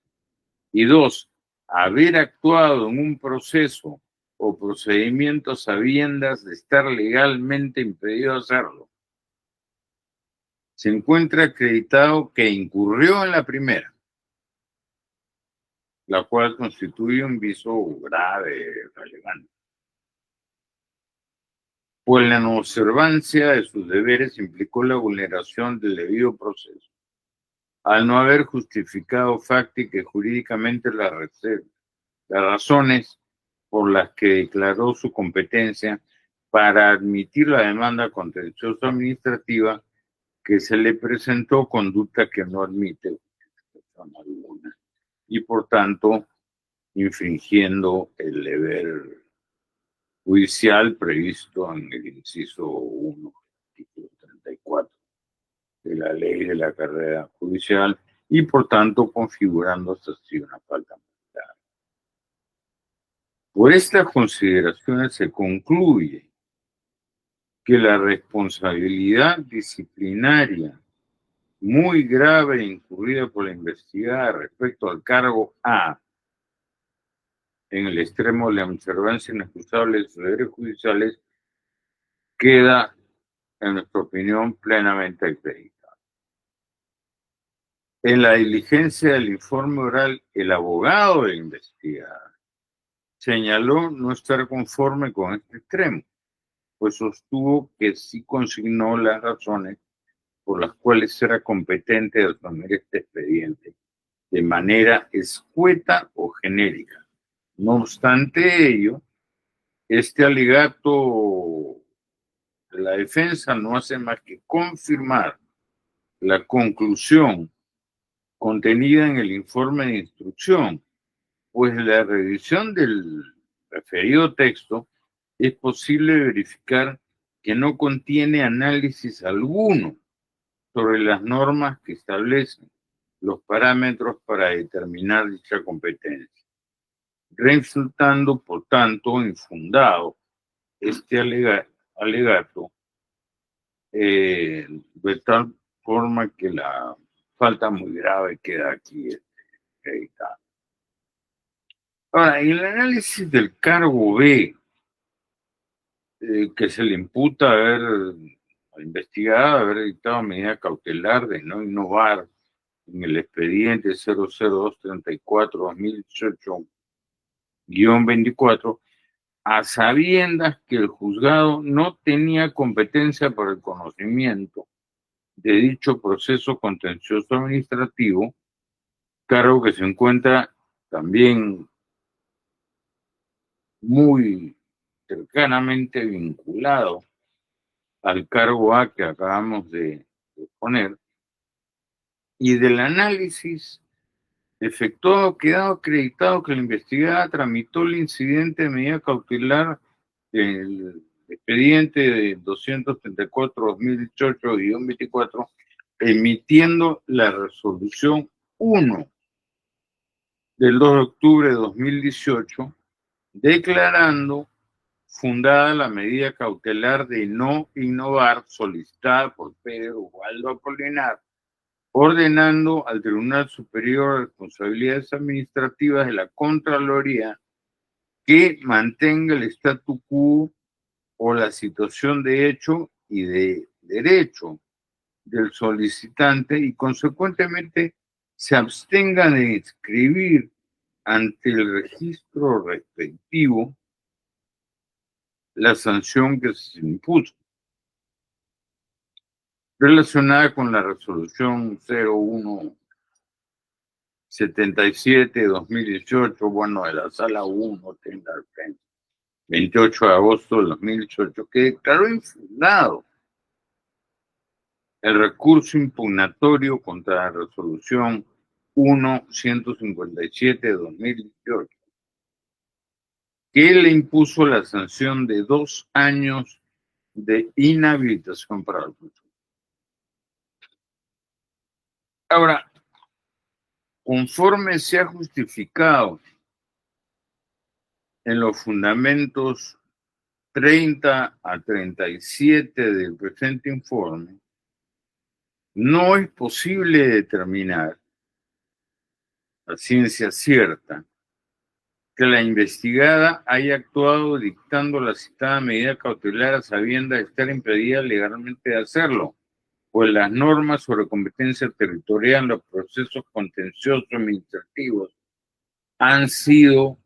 y 2, haber actuado en un proceso o procedimiento a sabiendas de estar legalmente impedido de hacerlo, se encuentra acreditado que incurrió en la primera, la cual constituye un vicio grave, relevante, pues la no observancia de sus deberes implicó la vulneración del debido proceso, al no haber justificado fáctica y jurídicamente las razones por las que declaró su competencia para admitir la demanda contenciosa administrativa que se le presentó, conducta que no admite justificación alguna y por tanto infringiendo el deber judicial previsto en el inciso 1, artículo 34 de la Ley de la Carrera Judicial y por tanto configurándose así una falta militar. Por estas consideraciones se concluye que la responsabilidad disciplinaria muy grave incurrida por la investigada respecto al cargo A, en el extremo de la observancia inexcusable de sus deberes judiciales, queda, en nuestra opinión, plenamente acreditada. En la diligencia del informe oral, el abogado de la investigada señaló no estar conforme con este extremo, pues sostuvo que sí consignó las razones por las cuales era competente de asumir este expediente de manera escueta o genérica. No obstante ello, este alegato de la defensa no hace más que confirmar la conclusión contenida en el informe de instrucción, pues la revisión del referido texto es posible verificar que no contiene análisis alguno sobre las normas que establecen los parámetros para determinar dicha competencia, resultando, por tanto, infundado este alegato de tal forma que la falta muy grave queda aquí acreditada. Ahora, en el análisis del cargo B, que se le imputa a investigada, haber dictado medida cautelar de no innovar en el expediente 00234-2018-24, a sabiendas que el juzgado no tenía competencia para el conocimiento de dicho proceso contencioso administrativo, cargo que se encuentra también muy cercanamente vinculado al cargo A que acabamos de poner, y del análisis efectuado quedado acreditado que la investigada tramitó el incidente de medida cautelar del expediente de 234-2018-24, emitiendo la resolución 1 del 2 de octubre de 2018, declarando fundada la medida cautelar de no innovar solicitada por Pedro Ubaldo Apolinar, ordenando al Tribunal Superior de Responsabilidades Administrativas de la Contraloría que mantenga el statu quo o la situación de hecho y de derecho del solicitante y consecuentemente se abstenga de inscribir ante el registro respectivo la sanción que se impuso, relacionada con la resolución 0177-2018, bueno, de la Sala 1, tenga al frente, 28 de agosto de 2018, que declaró infundado el recurso impugnatorio contra la resolución 1-157-2018, que le impuso la sanción de 2 años de inhabilitación para el futuro. Ahora, conforme se ha justificado en los fundamentos 30 a 37 del presente informe, no es posible determinar a ciencia cierta que la investigada haya actuado dictando la citada medida cautelar a sabiendas de estar impedida legalmente de hacerlo, pues las normas sobre competencia territorial en los procesos contenciosos administrativos han sido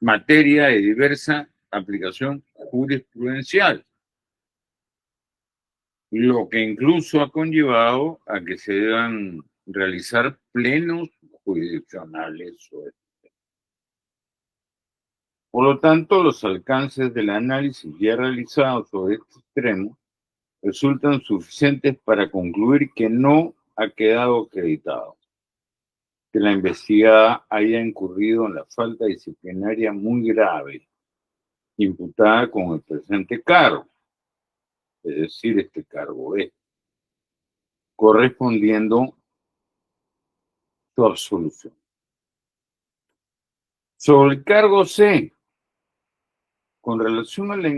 materia de diversa aplicación jurisprudencial, lo que incluso ha conllevado a que se deban realizar plenos jurisdiccionales sobre esto. Por lo tanto, los alcances del análisis ya realizado sobre este extremo resultan suficientes para concluir que no ha quedado acreditado que la investigada haya incurrido en la falta disciplinaria muy grave imputada con el presente cargo, es decir, este cargo B, correspondiendo su absolución. Sobre el cargo C, con relación a la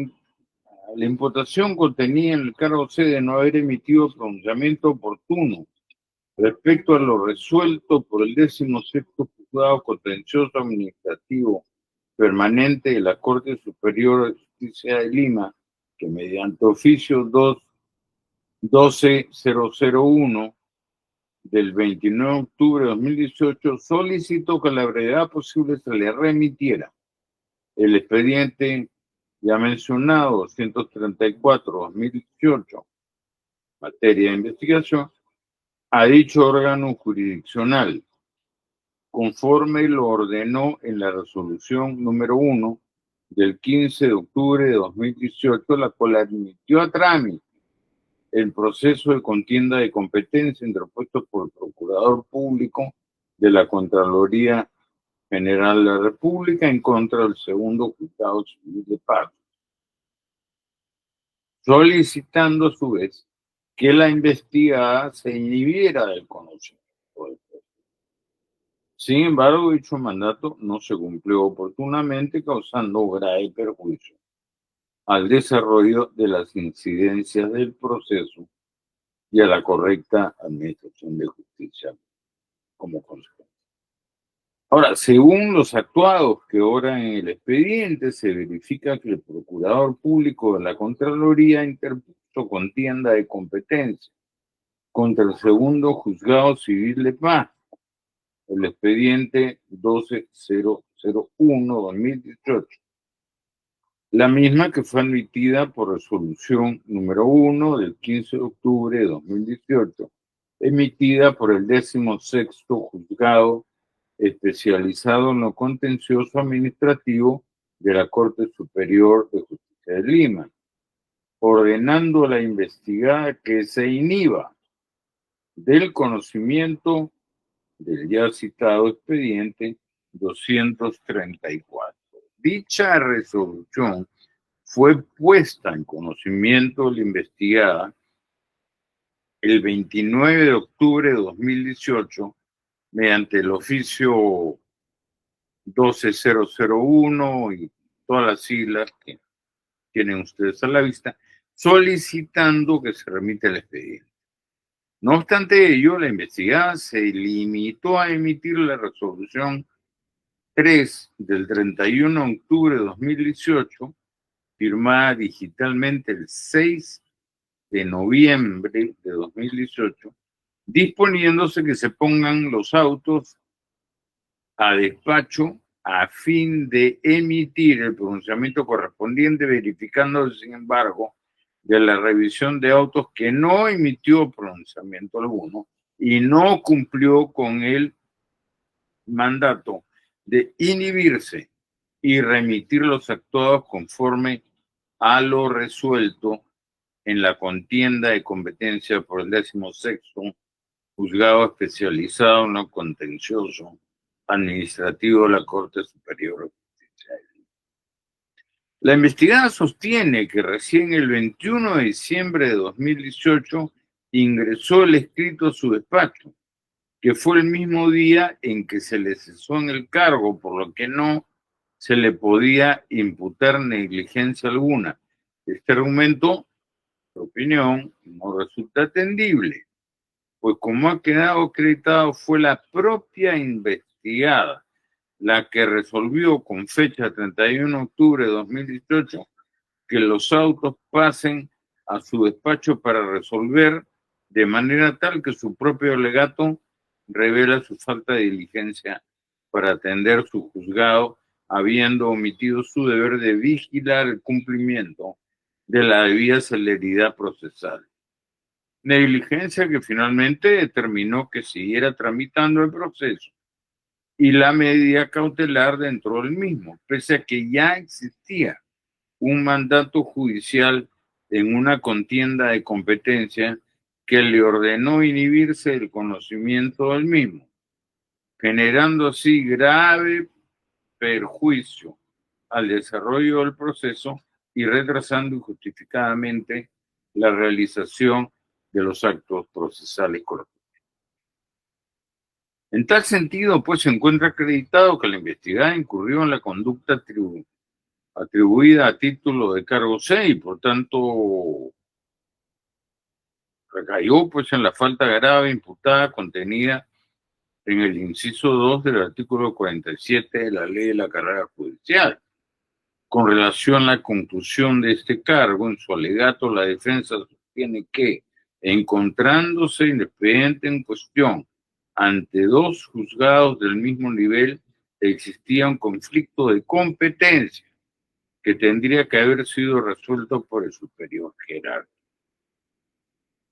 imputación contenida en el cargo C de no haber emitido pronunciamiento oportuno respecto a lo resuelto por el 16º Juzgado Contencioso Administrativo Permanente de la Corte Superior de Justicia de Lima, que mediante oficio 2-12001 del 29 de octubre de 2018 solicitó que a la brevedad posible se le remitiera el expediente ya mencionado 234-2018, materia de investigación, a dicho órgano jurisdiccional, conforme lo ordenó en la resolución número 1 del 15 de octubre de 2018, la cual admitió a trámite el proceso de contienda de competencia interpuesto por el Procurador Público de la Contraloría General de la República en contra del segundo Juzgado Civil de Paz, solicitando a su vez que la investigada se inhibiera del conocimiento del proceso. Sin embargo, dicho mandato no se cumplió oportunamente, causando grave perjuicio al desarrollo de las incidencias del proceso y a la correcta administración de justicia como consecuencia. Ahora, según los actuados que oran en el expediente, se verifica que el Procurador Público de la Contraloría interpuso contienda de competencia contra el segundo Juzgado Civil de Paz, el expediente 12001-2018, la misma que fue admitida por resolución número 1 del 15 de octubre de 2018, emitida por el 16º Juzgado especializado en lo contencioso administrativo de la Corte Superior de Justicia de Lima, ordenando a la investigada que se inhiba del conocimiento del ya citado expediente 234. Dicha resolución fue puesta en conocimiento de la investigada el 29 de octubre de 2018 mediante el oficio 12001 y todas las siglas que tienen ustedes a la vista, solicitando que se remita el expediente. No obstante ello, la investigada se limitó a emitir la resolución 3 del 31 de octubre de 2018, firmada digitalmente el 6 de noviembre de 2018, disponiéndose que se pongan los autos a despacho a fin de emitir el pronunciamiento correspondiente, verificando, sin embargo, de la revisión de autos que no emitió pronunciamiento alguno y no cumplió con el mandato de inhibirse y remitir los actuados conforme a lo resuelto en la contienda de competencia por el 16º juzgado especializado en lo contencioso administrativo de la Corte Superior de Justicia. La investigada sostiene que recién el 21 de diciembre de 2018 ingresó el escrito a su despacho, que fue el mismo día en que se le cesó en el cargo, por lo que no se le podía imputar negligencia alguna. Este argumento, su opinión, no resulta atendible, pues como ha quedado acreditado, fue la propia investigada la que resolvió con fecha 31 de octubre de 2018 que los autos pasen a su despacho para resolver, de manera tal que su propio alegato revela su falta de diligencia para atender su juzgado, habiendo omitido su deber de vigilar el cumplimiento de la debida celeridad procesal. Negligencia que finalmente determinó que siguiera tramitando el proceso y la medida cautelar dentro del mismo, pese a que ya existía un mandato judicial en una contienda de competencia que le ordenó inhibirse del conocimiento del mismo, generando así grave perjuicio al desarrollo del proceso y retrasando injustificadamente la realización de los actos procesales correspondientes. En tal sentido, pues se encuentra acreditado que la investigada incurrió en la conducta atribuida a título de cargo C y por tanto recayó pues en la falta grave imputada contenida en el inciso 2 del artículo 47 de la Ley de la Carrera Judicial. Con relación a la conclusión de este cargo, en su alegato la defensa sostiene que, encontrándose el expediente en cuestión ante dos juzgados del mismo nivel, existía un conflicto de competencia que tendría que haber sido resuelto por el superior jerárquico.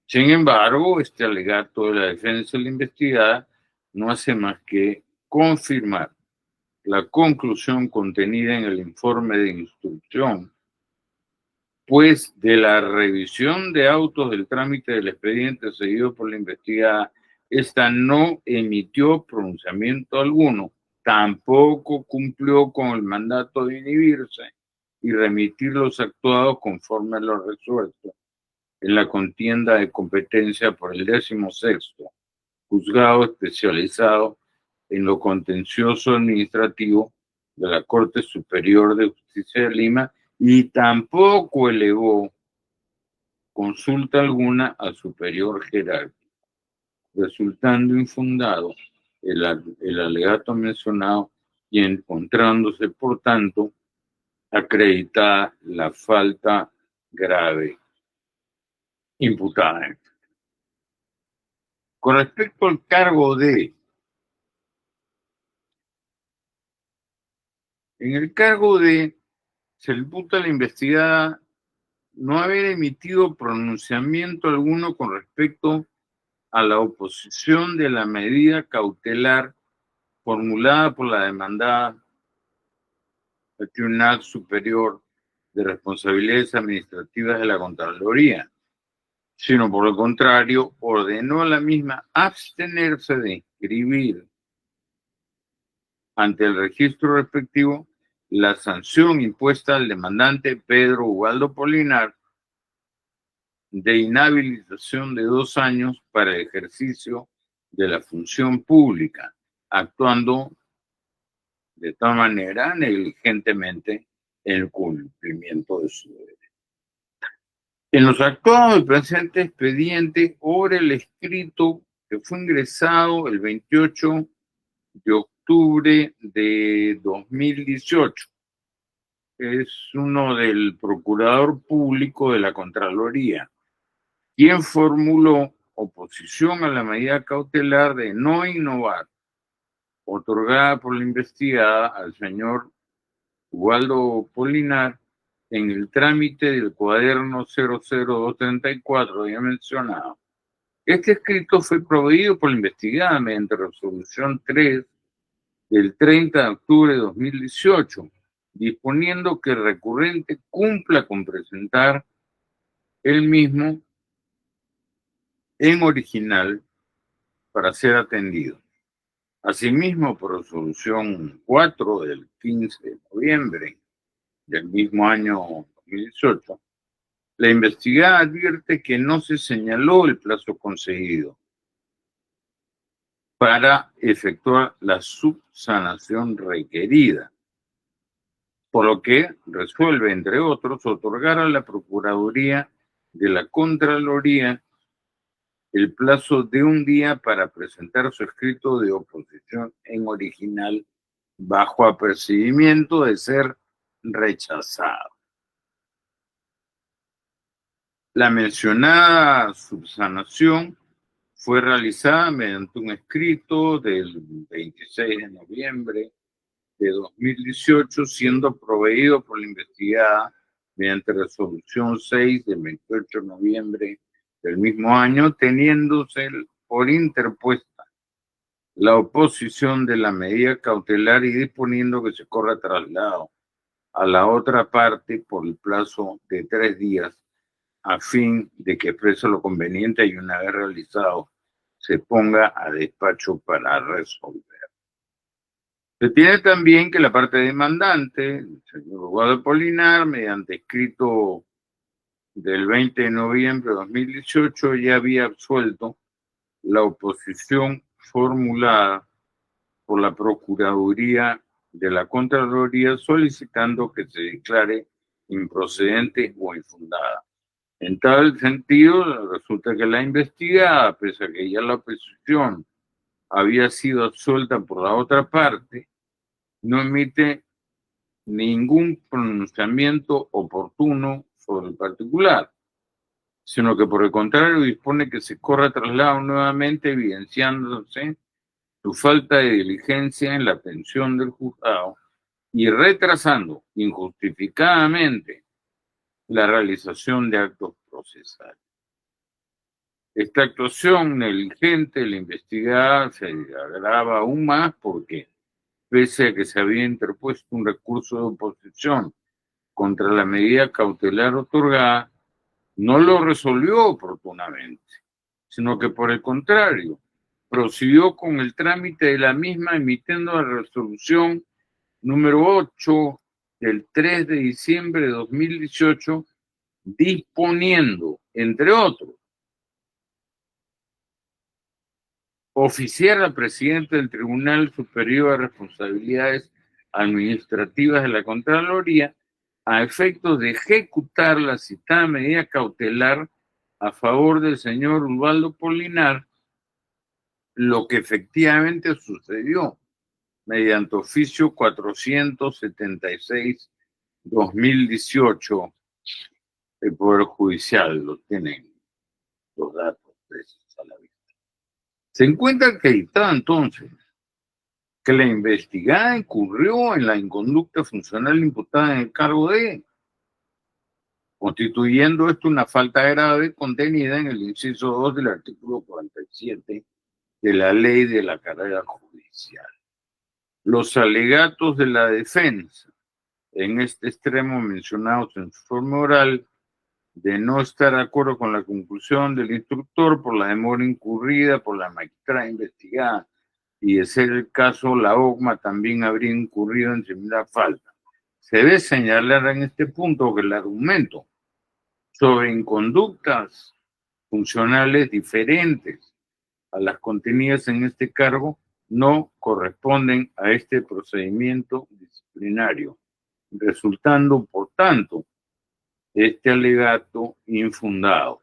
Sin embargo, este alegato de la defensa de la investigada no hace más que confirmar la conclusión contenida en el informe de instrucción, pues de la revisión de autos del trámite del expediente seguido por la investigada, esta no emitió pronunciamiento alguno, tampoco cumplió con el mandato de inhibirse y remitir los actuados conforme a lo resuelto en la contienda de competencia por el 16º juzgado especializado en lo contencioso administrativo de la Corte Superior de Justicia de Lima y tampoco elevó consulta alguna al superior jerárquico, resultando infundado el alegato mencionado y encontrándose, por tanto, acreditada la falta grave imputada. Con respecto al cargo D, en el cargo D se le imputa a la investigada no haber emitido pronunciamiento alguno con respecto a la oposición de la medida cautelar formulada por la demandada al Tribunal Superior de Responsabilidades Administrativas de la Contraloría, sino por el contrario, ordenó a la misma abstenerse de inscribir ante el registro respectivo la sanción impuesta al demandante Pedro Ubaldo Polinar de inhabilitación de 2 años para el ejercicio de la función pública, actuando de tal manera negligentemente en el cumplimiento de su deber. En los actuados del presente expediente, obra el escrito que fue ingresado el 28 de octubre de 2018. Es uno del Procurador Público de la Contraloría, quien formuló oposición a la medida cautelar de no innovar, otorgada por la investigada al señor Ubaldo Polinar en el trámite del cuaderno 00234 ya mencionado. Este escrito fue proveído por la investigada mediante resolución 3 del 30 de octubre de 2018, disponiendo que el recurrente cumpla con presentar el mismo en original para ser atendido. Asimismo, por resolución 4 del 15 de noviembre del mismo año 2018, la investigada advierte que no se señaló el plazo concedido para efectuar la subsanación requerida, por lo que resuelve, entre otros, otorgar a la Procuraduría de la Contraloría el plazo de 1 día para presentar su escrito de oposición en original bajo apercibimiento de ser rechazado. La mencionada subsanación fue realizada mediante un escrito del 26 de noviembre de 2018, siendo proveído por la investigada mediante resolución 6 del 28 de noviembre del mismo año, teniéndose por interpuesta la oposición de la medida cautelar y disponiendo que se corra traslado a la otra parte por el plazo de 3 días a fin de que exprese lo conveniente y una vez realizado se ponga a despacho para resolver. Se tiene también que la parte demandante, el señor Ubaldo Polinar, mediante escrito del 20 de noviembre de 2018, ya había absuelto la oposición formulada por la Procuraduría de la Contraloría solicitando que se declare improcedente o infundada. En tal sentido, resulta que la investigada, pese a que ya la oposición había sido absuelta por la otra parte, no emite ningún pronunciamiento oportuno sobre el particular, sino que por el contrario dispone que se corra traslado nuevamente, evidenciándose su falta de diligencia en la atención del juzgado y retrasando injustificadamente la realización de actos procesales. Esta actuación negligente de la investigada se agrava aún más porque, pese a que se había interpuesto un recurso de oposición contra la medida cautelar otorgada, no lo resolvió oportunamente, sino que por el contrario, prosiguió con el trámite de la misma emitiendo la resolución número 8 del 3 de diciembre de 2018, disponiendo, entre otros, oficiar al presidente del Tribunal Superior de Responsabilidades Administrativas de la Contraloría a efectos de ejecutar la citada medida cautelar a favor del señor Ubaldo Polinar, lo que efectivamente sucedió mediante oficio 476/2018. El Poder Judicial lo tienen los datos precisos a la vista. Se encuentra acreditado entonces que la investigada incurrió en la inconducta funcional imputada en el cargo de, constituyendo esto una falta grave contenida en el inciso 2 del artículo 47 de la Ley de la Carrera Judicial. los alegatos de la defensa, en este extremo mencionados en su forma oral, de no estar de acuerdo con la conclusión del instructor por la demora incurrida por la magistrada investigada, y de ser el caso, la OCMA también habría incurrido en similar falta. Se debe señalar en este punto que el argumento sobre inconductas funcionales diferentes a las contenidas en este cargo no corresponden a este procedimiento disciplinario, resultando, por tanto, este alegato infundado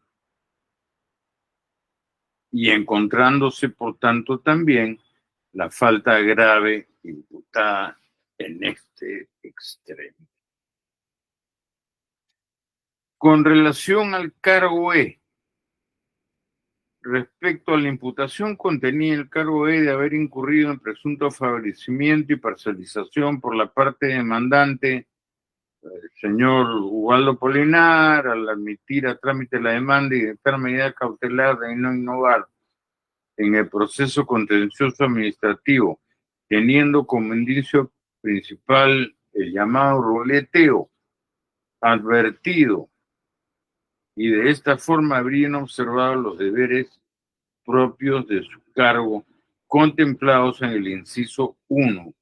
y encontrándose, por tanto, también la falta grave imputada en este extremo. Con relación al cargo E, respecto a la imputación contenida en el cargo E de haber incurrido en presunto favorecimiento y parcialización por la parte demandante, el señor Ubaldo Polinar, al admitir a trámite la demanda y dictar medida cautelar de no innovar en el proceso contencioso administrativo, teniendo como indicio principal el llamado ruleteo advertido, y de esta forma habrían observado los deberes propios de su cargo contemplados en el inciso 1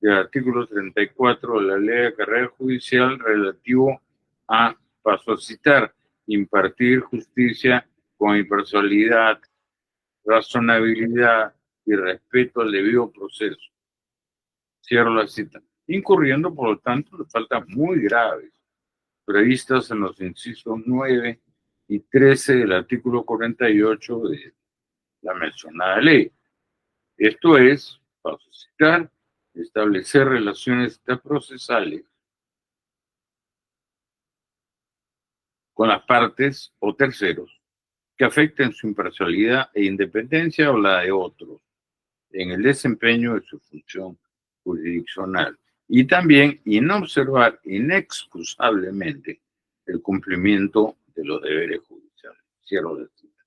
del artículo 34 de la Ley de Carrera Judicial relativo a, paso a citar, impartir justicia con imparcialidad, razonabilidad y respeto al debido proceso. Cierro la cita. Incurriendo, por lo tanto, de faltas muy graves previstas en los incisos 9 y 13 del artículo 48 de la mencionada ley. Esto es, para citar, establecer relaciones procesales con las partes o terceros que afecten su imparcialidad e independencia o la de otros en el desempeño de su función jurisdiccional, y también inobservar inexcusablemente el cumplimiento de los deberes judiciales. Cierro la cita.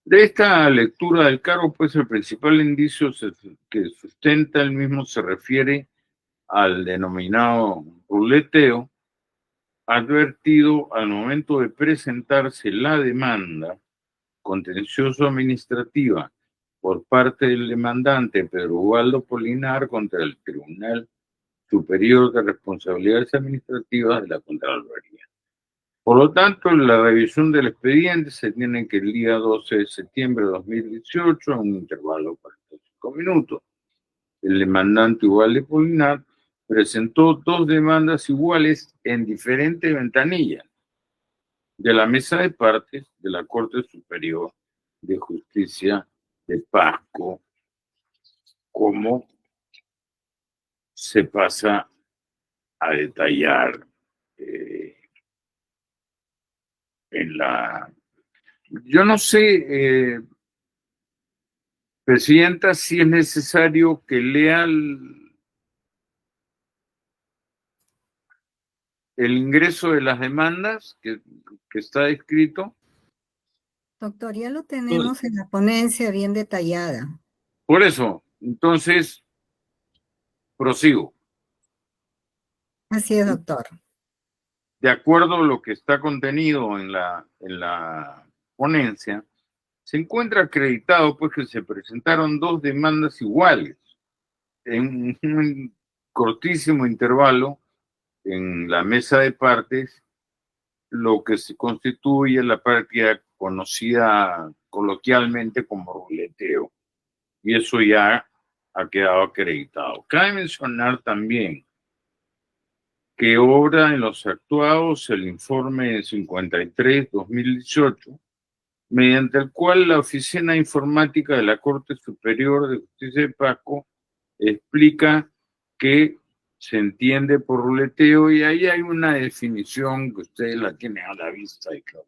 De esta lectura del cargo, pues el principal indicio que sustenta el mismo se refiere al denominado ruleteo, advertido al momento de presentarse la demanda contencioso-administrativa por parte del demandante Pedro Ubaldo Polinar contra el Tribunal Superior de Responsabilidades Administrativas de la Contraloría. Por lo tanto, la revisión del expediente se tiene que el día 12 de septiembre de 2018, en un intervalo de 45 minutos. El demandante Ubaldo Polinar presentó dos demandas iguales en diferentes ventanillas de la mesa de partes de la Corte Superior de Justicia de Pasco, como se pasa a detallar en la... Yo no sé, Presidenta, si es necesario que lea el ingreso de las demandas que está escrito.
Doctor, ya lo tenemos en la ponencia bien detallada.
Por eso, entonces, prosigo.
Así es, doctor.
De acuerdo a lo que está contenido en la ponencia, se encuentra acreditado pues que se presentaron dos demandas iguales en un cortísimo intervalo en la mesa de partes, lo que se constituye la práctica conocida coloquialmente como ruleteo, y eso ya ha quedado acreditado. Cabe mencionar también que obra en los actuados el informe 53-2018, mediante el cual la Oficina Informática de la Corte Superior de Justicia de Pasco explica que se entiende por ruleteo, y ahí hay una definición que ustedes la tienen a la vista y claro,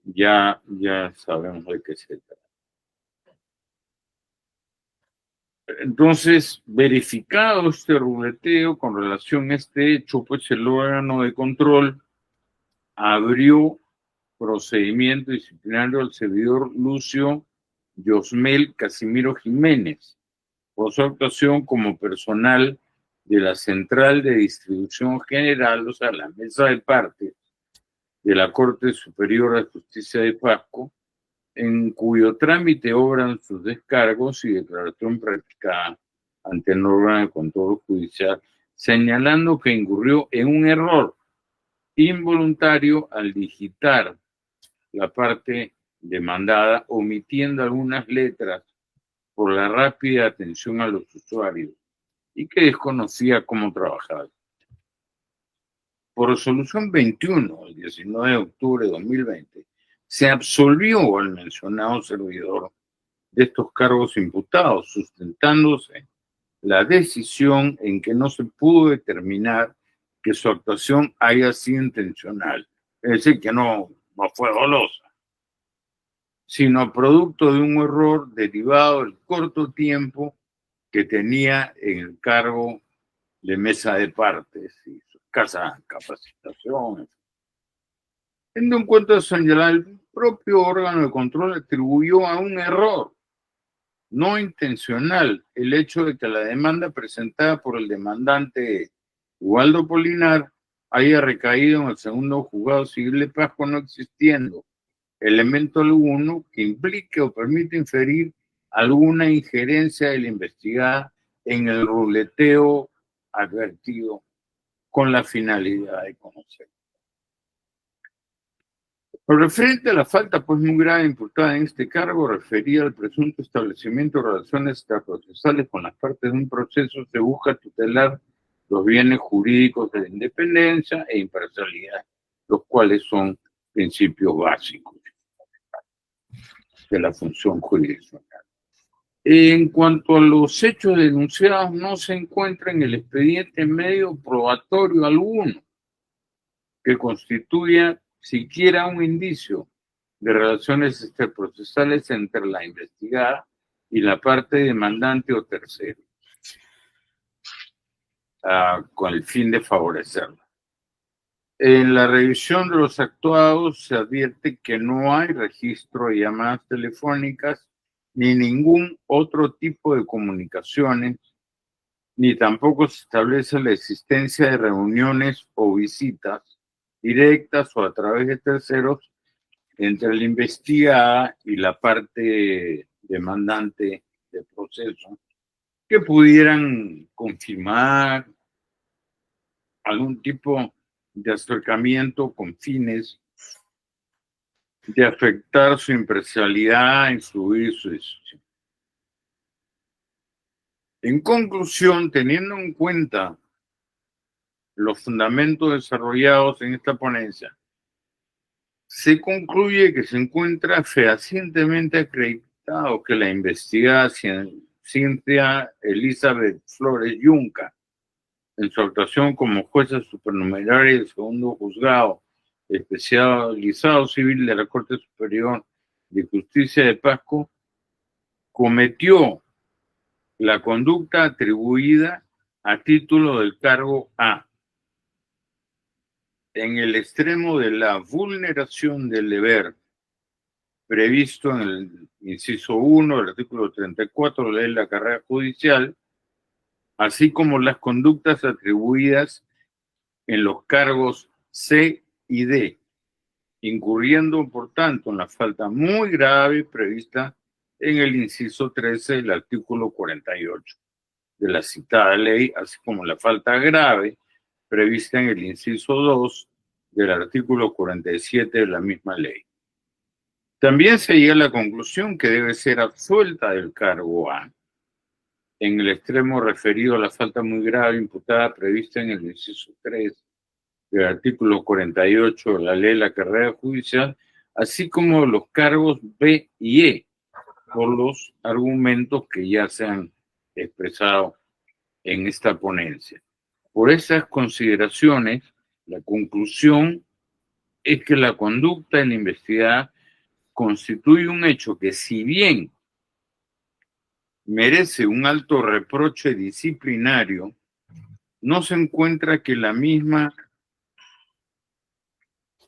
ya sabemos de qué se trata. Entonces, verificado este ruleteo con relación a este hecho, pues el órgano de control abrió procedimiento disciplinario al servidor Lucio Yosmel Casimiro Jiménez, por su actuación como personal de la Central de Distribución General, o sea, la mesa de partes de la Corte Superior de Justicia de Pasco, en cuyo trámite obran sus descargos y declaración practicada ante el órgano de control judicial, señalando que incurrió en un error involuntario al digitar la parte demandada, omitiendo algunas letras por la rápida atención a los usuarios y que desconocía cómo trabajar. Por resolución 21, el 19 de octubre de 2020, se absolvió al mencionado servidor de estos cargos imputados, sustentándose la decisión en que no se pudo determinar que su actuación haya sido intencional, es decir, que no fue dolosa, sino producto de un error derivado del corto tiempo que tenía en el cargo de mesa de partes y su escasa capacitación. Teniendo en cuenta eso, el propio órgano de control atribuyó a un error no intencional el hecho de que la demanda presentada por el demandante Ubaldo Polinar haya recaído en el segundo juzgado civil de Pasco, no existiendo elemento alguno que implique o permita inferir alguna injerencia de la investigada en el ruleteo advertido con la finalidad de conocer. Lo referente a la falta pues muy grave imputada en este cargo refería al presunto establecimiento de relaciones extraprocesales con las partes de un proceso, se busca tutelar los bienes jurídicos de la independencia e imparcialidad, los cuales son principios básicos de la función jurisdiccional. En cuanto a los hechos denunciados, no se encuentra en el expediente medio probatorio alguno que constituya siquiera un indicio de relaciones extraprocesales entre la investigada y la parte demandante o tercero, con el fin de favorecerla. En la revisión de los actuados se advierte que no hay registro de llamadas telefónicas ni ningún otro tipo de comunicaciones, ni tampoco se establece la existencia de reuniones o visitas directas o a través de terceros entre la investigada y la parte demandante del proceso que pudieran confirmar algún tipo de acercamiento con fines de afectar su imparcialidad, influir su decisión. En conclusión, teniendo en cuenta los fundamentos desarrollados en esta ponencia, se concluye que se encuentra fehacientemente acreditado que la investigada Cynthia Elizabeth Flores Yunca, en su actuación como jueza supernumeraria del segundo juzgado especializado civil de la Corte Superior de Justicia de Pasco, cometió la conducta atribuida a título del cargo A, en el extremo de la vulneración del deber previsto en el inciso 1 del artículo 34 de la ley de la carrera judicial, así como las conductas atribuidas en los cargos C y D, incurriendo, por tanto, en la falta muy grave prevista en el inciso 13 del artículo 48 de la citada ley, así como la falta grave prevista en el inciso 2 del artículo 47 de la misma ley. También se llega a la conclusión que debe ser absuelta del cargo A, en el extremo referido a la falta muy grave imputada prevista en el inciso 3 del artículo 48 de la ley de la carrera judicial, así como los cargos B y E, por los argumentos que ya se han expresado en esta ponencia. Por esas consideraciones, la conclusión es que la conducta en la investigada constituye un hecho que, si bien merece un alto reproche disciplinario, no se encuentra que la misma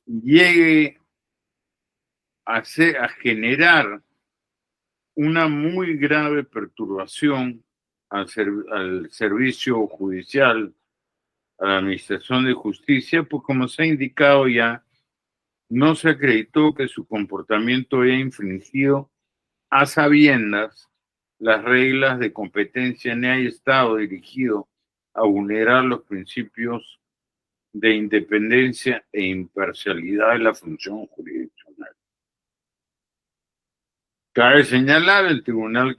llegue a generar una muy grave perturbación al servicio judicial, a la Administración de Justicia, pues como se ha indicado ya, no se acreditó que su comportamiento haya infringido a sabiendas las reglas de competencia ni haya estado dirigido a vulnerar los principios de independencia e imparcialidad de la función jurisdiccional. Cabe señalar, el Tribunal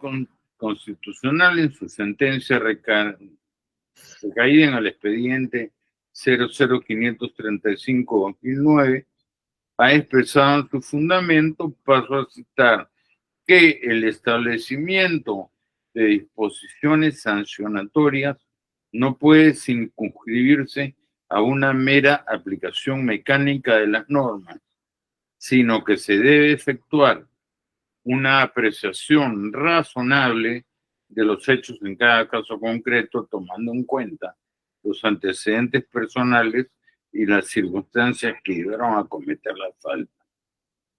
Constitucional en su sentencia recaída en el expediente 00535-2009 ha expresado en su fundamento, paso a citar, que el establecimiento de disposiciones sancionatorias no puede circunscribirse a una mera aplicación mecánica de las normas, sino que se debe efectuar una apreciación razonable de los hechos en cada caso concreto, tomando en cuenta los antecedentes personales y las circunstancias que llevaron a cometer la falta.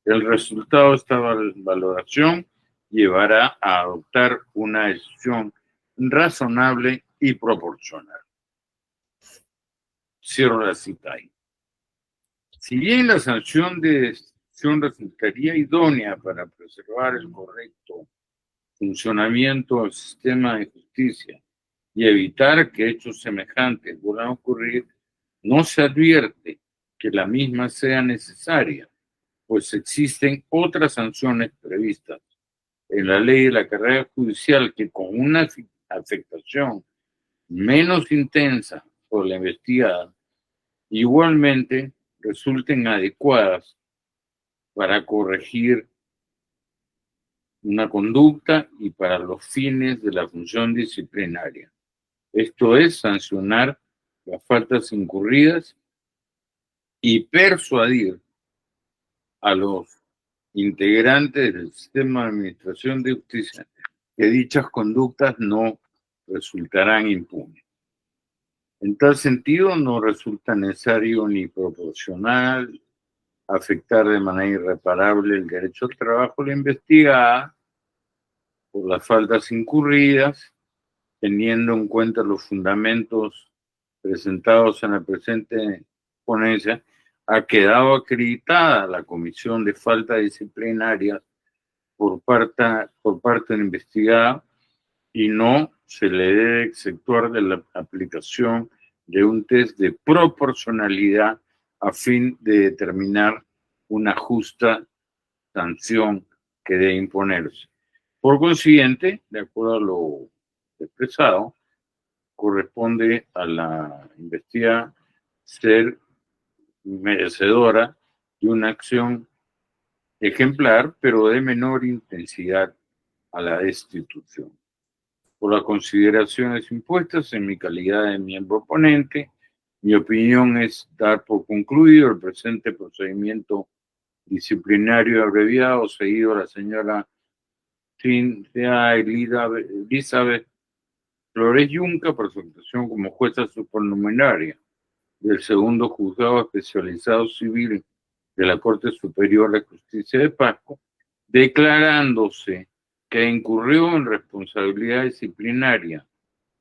El resultado de esta valoración llevará a adoptar una decisión razonable y proporcional. Cierro la cita ahí. Si bien la sanción de destitución resultaría idónea para preservar el correcto funcionamiento del sistema de justicia y evitar que hechos semejantes vuelvan a ocurrir, no se advierte que la misma sea necesaria, pues existen otras sanciones previstas en la ley de la carrera judicial que con una afectación menos intensa por la investigada, igualmente resulten adecuadas para corregir una conducta y para los fines de la función disciplinaria. Esto es sancionar las faltas incurridas y persuadir a los integrantes del sistema de administración de justicia que dichas conductas no resultarán impunes. En tal sentido, no resulta necesario ni proporcional afectar de manera irreparable el derecho al trabajo de la investigada por las faltas incurridas, teniendo en cuenta los fundamentos presentados en la presente ponencia. Ha quedado acreditada la comisión de faltas disciplinarias por parte de la investigada y no se le debe exceptuar de la aplicación de un test de proporcionalidad a fin de determinar una justa sanción que debe imponerse. Por consiguiente, de acuerdo a lo expresado, corresponde a la investigada ser merecedora de una acción ejemplar, pero de menor intensidad a la destitución. Por las consideraciones impuestas en mi calidad de miembro ponente, mi opinión es dar por concluido el presente procedimiento disciplinario abreviado seguido a la señora Cynthia Elizabeth Flores Yunca por su actuación como jueza supernumeraria del segundo juzgado especializado civil de la Corte Superior de Justicia de Pasco, declarándose que incurrió en responsabilidad disciplinaria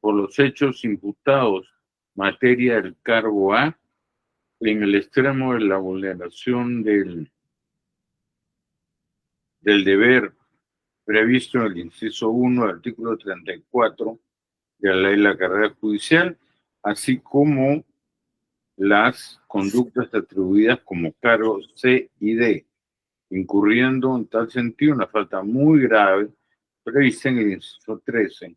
por los hechos imputados materia del cargo A en el extremo de la vulneración del deber previsto en el inciso 1 del artículo 34 de la ley de la carrera judicial, así como las conductas atribuidas como cargos C y D, incurriendo en tal sentido una falta muy grave prevista en el inciso 13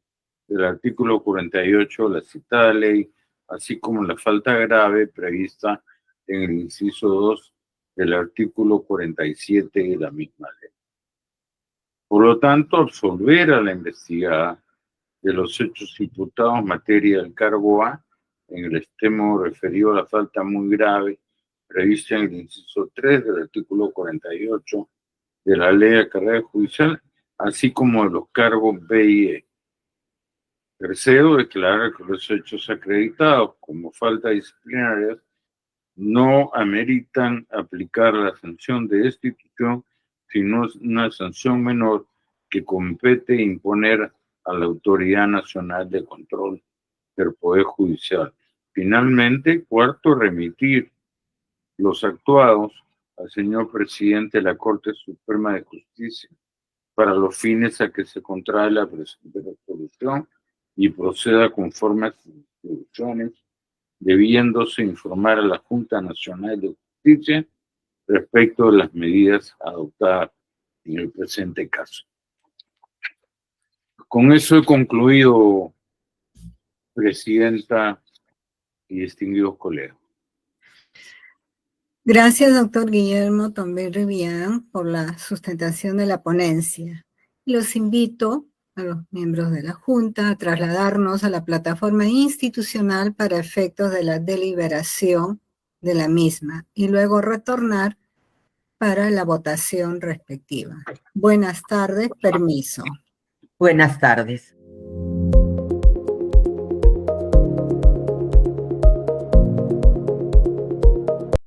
del artículo 48 de la citada ley, así como la falta grave prevista en el inciso 2 del artículo 47 de la misma ley. Por lo tanto, absolver a la investigada de los hechos imputados en materia del cargo A en el extremo referido a la falta muy grave prevista en el inciso 3 del artículo 48 de la ley de carrera judicial, así como de los cargos B y E. Tercero, declarar que los hechos acreditados como faltas disciplinarias no ameritan aplicar la sanción de destitución, sino una sanción menor que compete imponer a la Autoridad Nacional de Control del Poder Judicial. Finalmente, cuarto, remitir los actuados al señor presidente de la Corte Suprema de Justicia para los fines a que se contrae la presente resolución y proceda conforme a sus instrucciones, debiéndose informar a la Junta Nacional de Justicia respecto de las medidas adoptadas en el presente caso. Con eso he concluido, Presidenta y distinguidos colegas.
Gracias, doctor Guillermo Tombé Rivián, por la sustentación de la ponencia. Los invito a los miembros de la Junta a trasladarnos a la plataforma institucional para efectos de la deliberación de la misma y luego retornar para la votación respectiva. Buenas tardes, permiso.
Buenas tardes.